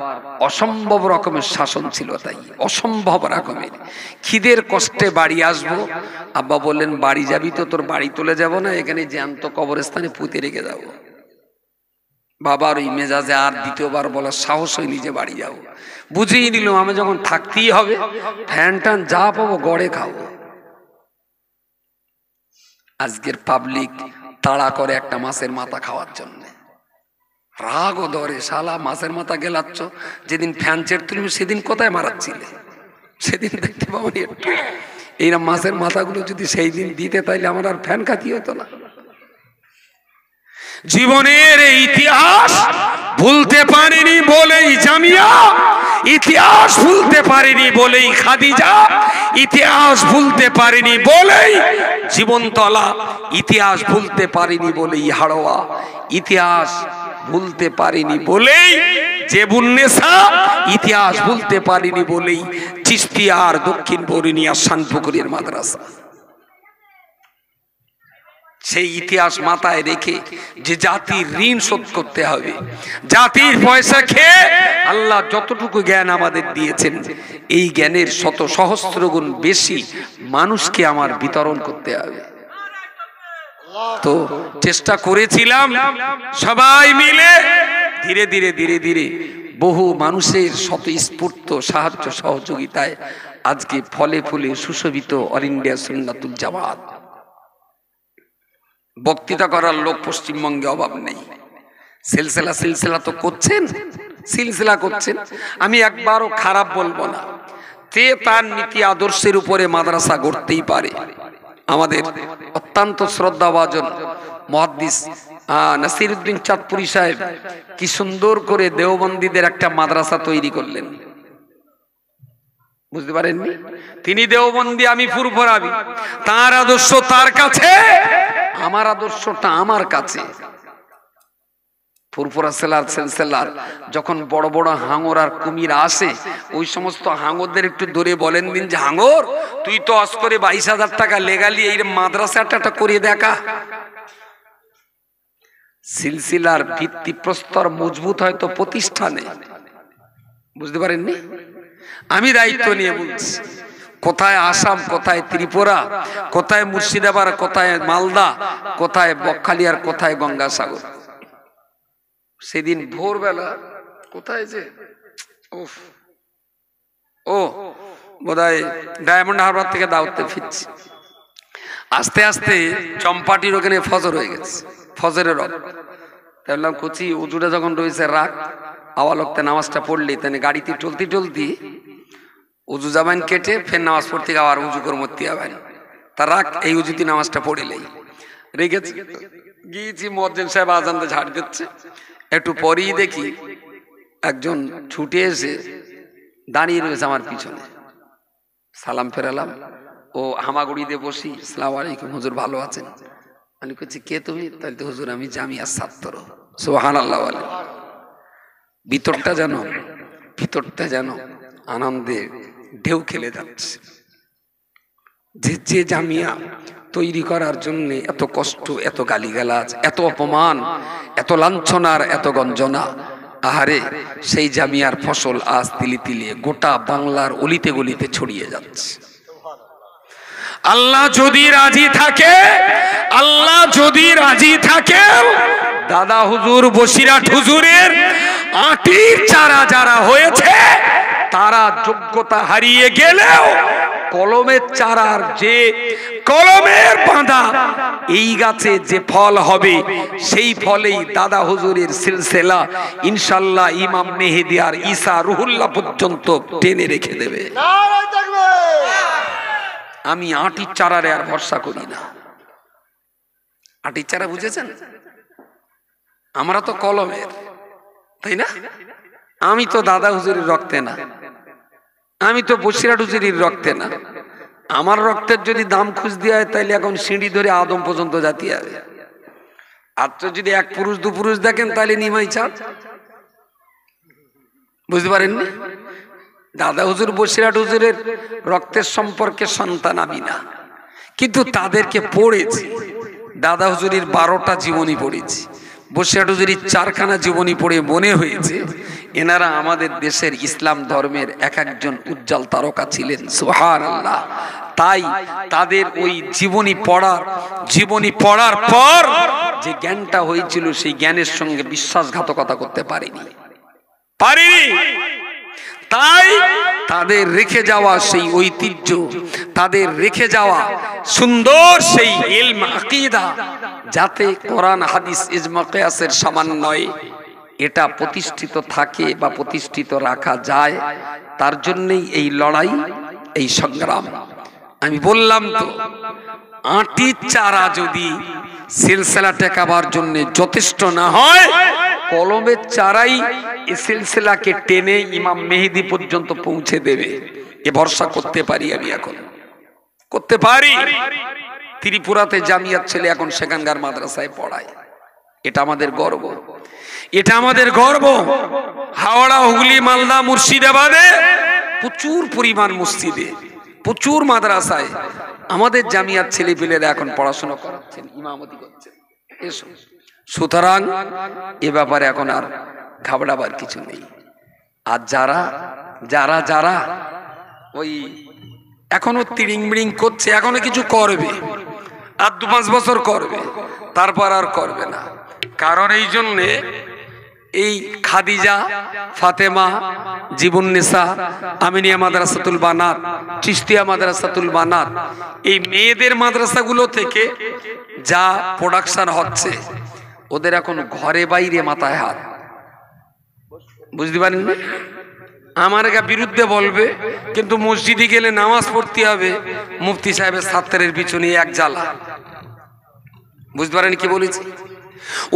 অসম্ভব রকমের শাসন ছিল, তাই অসম্ভব রকমের। খিদের কষ্টে বাড়ি আসবো, আব্বা বললেন বাড়ি যাবি তো তোর বাড়ি তুলে যাব না, এখানে জ্যান্ত কবরস্থানে পুঁতে রেখে যাবো। বাবার ওই মেজাজে আর দ্বিতীয়বার বলার সাহস হয়নি যে বাড়ি যাবো। বুঝিয়ে নিল আমি যখন থাকতেই হবে, ফ্যান টান যা পাবো গড়ে খাবো। আজকের পাবলিক তাড়া করে একটা মাছের মাথা খাওয়ার জন্য, রাগও ধরে, শালা মাছের মাথা গেলাচ্ছ, যেদিন ফ্যান চেট তুলবে সেদিন কোথায় মারাচ্ছিলে? সেদিন দেখতে পাবনি একটু। এইরকম মাছের মাথাগুলো যদি সেই দিন দিতে, তাইলে আমার আর ফ্যান খাতি হতো না। জীবনের ইতিহাস ভুলতে পারেনি বলেই জামিয়া, ইতিহাস ভুলতে পারেনি বলেই খাদিজা, ইতিহাস ভুলতে পারেনি বলেই জীবনতলা, ইতিহাস ভুলতে পারেনি বলেই হাড়োয়া, ইতিহাস ভুলতে পারেনি বলেই জেবুন্নেসা, ইতিহাস ভুলতে পারেনি বলেই চিশতিয়ার দক্ষিণ বরিনিয়া শানপুকুরের মাদ্রাসা। সেই ইতিহাস মাথায় রেখে যে জাতির ঋণ শোধ করতে হবে, জাতির পয়সা খেয়ে আল্লাহ যতটুকু জ্ঞান আমাদের দিয়েছেন, এই জ্ঞানের শত সহস্র গুণ বেশি মানুষকে আমার বিতরণ করতে হবে। তো চেষ্টা করেছিলাম সবাই মিলে, ধীরে ধীরে ধীরে ধীরে বহু মানুষের স্বতঃস্ফূর্ত সাহায্য সহযোগিতায় আজকে ফলে ফুলে সুশোভিত অল ইন্ডিয়া সুন্নাতুল জামাত। বক্তৃতা করার লোক পশ্চিমবঙ্গে অভাব নেই। সিলসিলা তো করছেন, সিলসিলা করছেন, আমি একবারও খারাপ বলবো না। তে তার নীতি আদর্শের উপরে মাদ্রাসা গড়তেই পারে। আমাদের অত্যন্ত শ্রদ্ধাভাজন মুহাদ্দিস নাসিরউদ্দিন চাঁদপুরি সাহেব কি সুন্দর করে দেওবন্দীদের একটা মাদ্রাসা তৈরি করলেন, বুঝতে পারেননি? তিনি দেওবন্দি, আমি ফুরফুরাবি। তার আদর্শ তার কাছে, আমার আদর্শটা আমার কাছে। ফুরফুরা সেলার যখন বড় বড় হাঙর আর কুমির আসে, ওই সমস্ত হাঙরদের একটু ধরে বলেন দিন যে হাঙর তুই তো আজ করে 22,000 টাকা লেগালি এই মাদ্রাসাটা করে দেখা। সিলসিলার ভিত্তি প্রস্তর মজবুত হয় তো প্রতিষ্ঠানে, বুঝতে পারেননি? আমি দায়িত্ব নিয়ে বলছি, কোথায় আসাম, কোথায় ত্রিপুরা, কোথায় মুর্শিদাবাদ, কোথায় মালদা, কোথায় বকখালি আর কোথায় গঙ্গাসাগর। সেদিন ভোরবেলা কোথায় যে বোধহয় ডায়মন্ড হারবার থেকে দাওয়াতে ফিরছি, আস্তে আস্তে চম্পাটির ওখানে ফজর হয়ে গেছে, ফজরের রক্ত। বললাম কুচি উজুটা যখন রয়েছে রাখ, আওয়াল ওয়াক্তে নামাজটা পড়লি, তাই গাড়িতে চলতে চলতে উজু জাবান কেটে ফের নামাজ পড়তে আবার উজু করে মরতে যাবেন, তা রাখ এই উজুতি নামাজটা পড়িলেই রেখেছি। গিয়েছি, মুয়াজ্জিন সাহেব আজান ঝাড় দিচ্ছে, একটু পরেই দেখি একজন ছুটে এসে দাঁড়িয়ে রয়েছে আমার পিছনে। সালাম ফেরালাম, ও হামাগুড়ি দিয়ে বসি, আসসালামু আলাইকুম হুজুর, ভালো আছেন? আমি বলছি কে তুমি? তাহলে হুজুর আমি জামিয়ার ছাত্র। সুবহানাল্লাহ। ভিতরটা যেন আনন্দে ঢেউ খেলে যাচ্ছে। যে জামিয়া তৈরি করার জন্য এত কষ্ট, এত গালিগালাজ, এত অপমান, এত লাঞ্ছনার, এত গঞ্জনা, আহারে সেই জামিয়ার ফসল আজ তিলে তিলে গোটা বাংলার অলিতে গলিতে ছড়িয়ে যাচ্ছে। আল্লাহ যদি রাজি থাকে, দাদা হুজুর, বসিরাট হুজুরের আটির চারা যারা হয়েছে, তারা যোগ্যতা হারিয়ে গেলেও কলমের চারার যে কলমের বাঁধা এই গাছে যে ফল হবে সেই ফলেই দাদা হুজুরের সিলসিলা ইনশাআল্লাহ ইমাম মেহেদী আর ঈসা রুহুল্লাহ পর্যন্ত টেনে রেখে দেবে। আমি আটির চারারে আর ভরসা করি না। আটির চারা বুঝেছেন? আমরা তো কলমের, তাই না? আমি তো দাদা হুজুরের রক্তে না, আমি তো বসিরহাট হুজুরের রক্তে না। আমার রক্তের যদি দাম খুঁজ দেওয়া হয় তাহলে এখন সিঁড়ি ধরে আদম পর্যন্ত জাতি হবে। আর তো যদি এক পুরুষ দু পুরুষ দেখেন তাহলে নিমাই চাঁদ। বুঝতে পারেননি? দাদা হুজুর বসিরহাট হুজুরের রক্তের সম্পর্কে সন্তান আমি না, কিন্তু তাদেরকে পড়েছি। দাদা হুজুরের 12টা জীবনী পড়েছি, বসিরহাট হুজুরের 4খানা জীবনী পড়ে মনে হয়েছে এনারা আমাদের দেশের ইসলাম ধর্মের এক একজন উজ্জ্বল তারকা ছিলেন। সুবহানাল্লাহ। তাই তাদের ওই জীবনী পড়ার পর যে জ্ঞানটা হয়েছিল সেই জ্ঞানের সঙ্গে বিশ্বাসঘাতকতা করতে পারিনি। তাই তাদের রেখে যাওয়া সেই ঐতিহ্য, তাদের রেখে যাওয়া সুন্দর সেই ইলম আকীদা, যাতে কোরআন হাদিস ইজমা কিয়াসের সমন্বয়ে এটা প্রতিষ্ঠিত থাকে বা প্রতিষ্ঠিত রাখা যায়, তার জন্যই এই লড়াই, এই সংগ্রাম। আমি বললাম তো, আটির চারা যদি সিলসিলা টেকাবার জন্য যথেষ্ট না হয়, কলমের চারাই এই সিলসিলাকে টেনে ইমাম মেহেদী পর্যন্ত পৌঁছে দেবে। এ ভরসা করতে পারি, আমি এখন করতে পারি। ত্রিপুরাতে জামিয়াত ছেলে এখন সেখানকার মাদ্রাসায় পড়ায়, এটা আমাদের গর্ব, এটা আমাদের গর্ব। হাওড়া, হুগলি, মালদা, মুর্শিদাবাদে প্রচুর পরিমাণ মসজিদে, প্রচুর মাদ্রাসায় আমাদের জামিয়াত ছেলেপেলেরা এখন পড়াশোনা করাচ্ছেন, ইমামতি করছেন। এসো, সুতরাং এ ব্যাপারে এখন আর ঘাবড়াবার কিছু নেই। আর যারা যারা যারা ওই এখনো তিরিং বিড়িং করছে, এখনো কিছু করবে, আর 2-5 বছর করবে, তারপর আর করবে না। কারণ এই জন্যে এই খাদিজা, ফাতেমা, জীবননেসা, আমিনিয়া মাদ্রাসাতুল বানাত, চিশতিয়া মাদ্রাসাতুল বানাত, এই মেয়েদের মাদ্রাসাগুলো থেকে যা প্রোডাকশন হচ্ছে, ওদের এখন ঘরে বাইরে মাথায় হাত। বুঝতে পারেন না? আমার বিরুদ্ধে বলবে, কিন্তু মসজিদে গেলে নামাজ পড়তে হবে, মুফতি সাহেবের ছাত্রের পিছনে এক জ্বালা। বুঝতে পারেন কি বলেছি?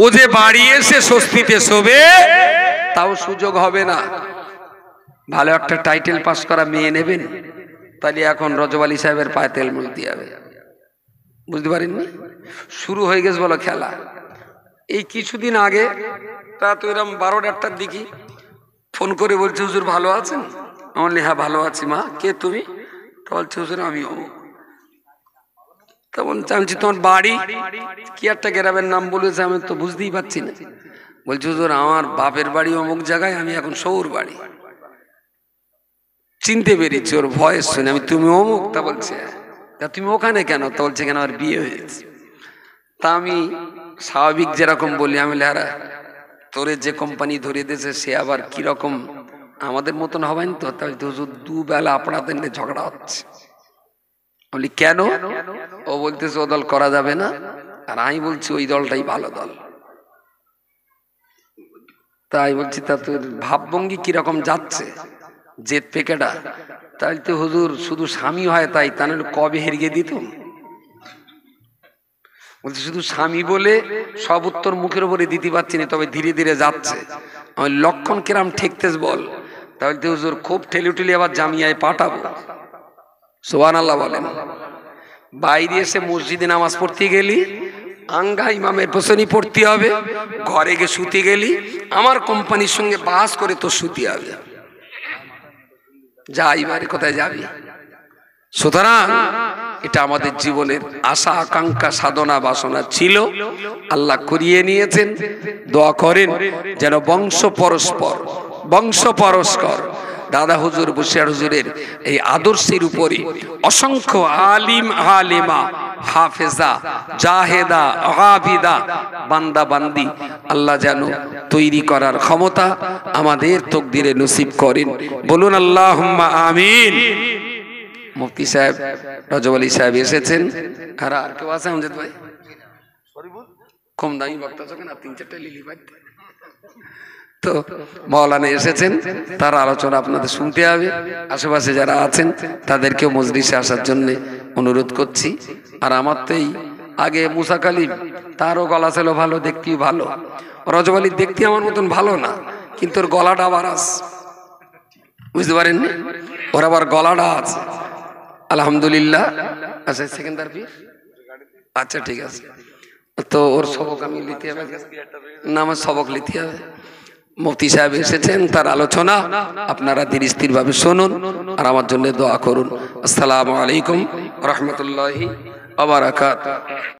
ও যে বাড়ি এসে স্বস্তিতে শোবে, তাও সুযোগ হবে না। ভালো একটা টাইটেল পাস করা মেয়ে নেবেন, তাহলে এখন রজব আলী সাহেবের পায়ে তেল মলতে হবে। বুঝতে পারেননি? শুরু হয়ে গেছে বলো খেলা। এই কিছুদিন আগে তা তো এরকম 12টার দিকে ফোন করে বলছে, হুজুর ভালো আছেন? আমার হ্যাঁ ভালো আছি। মা, কে তুমি? তা বলছে, হুজুর আমি অমুক। তখন জানছি তোমার বাড়ি কি, একটা গ্রামের নাম বলেছে, আমি তো বুঝতেই পারছি না। বলছে, হুজুর আমার বাপের বাড়ি অমুক জায়গায়, আমি এখন শহুর বাড়ি। চিনতে পেরেছি ওর ভয়েস শুনে, আমি তুমি অমুক? তা বলছে, তা তুমি ওখানে কেন? তা বলছে, কেন আমার বিয়ে হয়েছে। তা আমি স্বাভাবিক যেরকম বলি, আমি লেহারা তোরে যে কোম্পানি ধরিয়ে দিয়েছে সে আবার কিরকম আমাদের মতন হবেন তো? তাহলে তো হুজুর দুবেলা আপনাদের নিয়ে ঝগড়া হচ্ছে। বলি কেন? ও বলতেছে ও দল করা যাবে না, আর আমি বলছি ওই দলটাই ভালো দল। তাই বলছি, তা তোর ভাবভঙ্গি কিরকম যাচ্ছে, জেদ পেকেটা? তাই তো হুজুর শুধু স্বামী হয় তাই, তা নাহলে কবে হেরিয়ে দিত। বলছে শুধু স্বামী বলে সব উত্তর মুখের উপরে দিতে পারছি না, তবে ধীরে ধীরে যাচ্ছে। আমি লক্ষণ কিরাম ঠেকতেস বল? তাহলে তো হুজুর খুব ঠেলি আবার জামিয়ায় পাঠাবো। সুবহানাল্লাহ বলেন। বাইরে এসে মসজিদে নামাজ পড়তে গেলি আঙ্গা ইমামের পেছনে পড়তে হবে, ঘরে গিয়ে শুতে গেলি আমার কোম্পানির সঙ্গে বাস করে তো শুতে হবে। যাই বাড়ি কোথায় যাবি? সুতরাং এটা আমাদের জীবনের আশা আকাঙ্ক্ষা সাধনা বাসনা ছিল, আল্লাহ করিয়ে নিয়েছেন। দোয়া করেন যেন বংশ পরস্পর দাদা হুজুর বসিরহাট হুজুরের এই আদর্শের উপরে অসংখ্য আলিম আলেমা হাফেজা জাহেদা আবিদা বান্দা বান্দি আল্লাহ যেন তৈরি করার ক্ষমতা আমাদের তকদিরে নসিব করেন। বলুন আল্লাহুম্মা আমিন। মুফতি সাহেব রজব আলী সাহেব এসেছেন। আর কেউ আছে আমজাদ ভাই? কম দামি বক্তা যখন আর 3-4টা লিলি পাই। তো মাওলানা এসেছেন, তার আলোচনা আপনাদের শুনতে হবে। আশেপাশে যারা আছেন তাদেরকেও মজলিসে আসার জন্য অনুরোধ করছি। আর আমার তো এই আগে মুসা কালিম, তারও গলা ছিল ভালো, দেখতেও ভালো। রজব আলীর দেখতে আমার মতন ভালো না, কিন্তু ওর গলাটা আবার আছে, বুঝতে পারেননি? ওর আবার গলাটা আছে, আলহামদুলিল্লাহ। আচ্ছা সেকেন্দার পীর, আচ্ছা ঠিক আছে। তো ওর সবক আমি লিখতে হবে না, আমার সবক লিখতে হবে। মুফতি সাহেব এসেছেন, তার আলোচনা আপনারা ধীর স্থির ভাবে শুনুন আর আমার জন্য দোয়া করুন। আসসালামু আলাইকুম ওয়া রাহমাতুল্লাহি ওয়া বারাকাতুহু।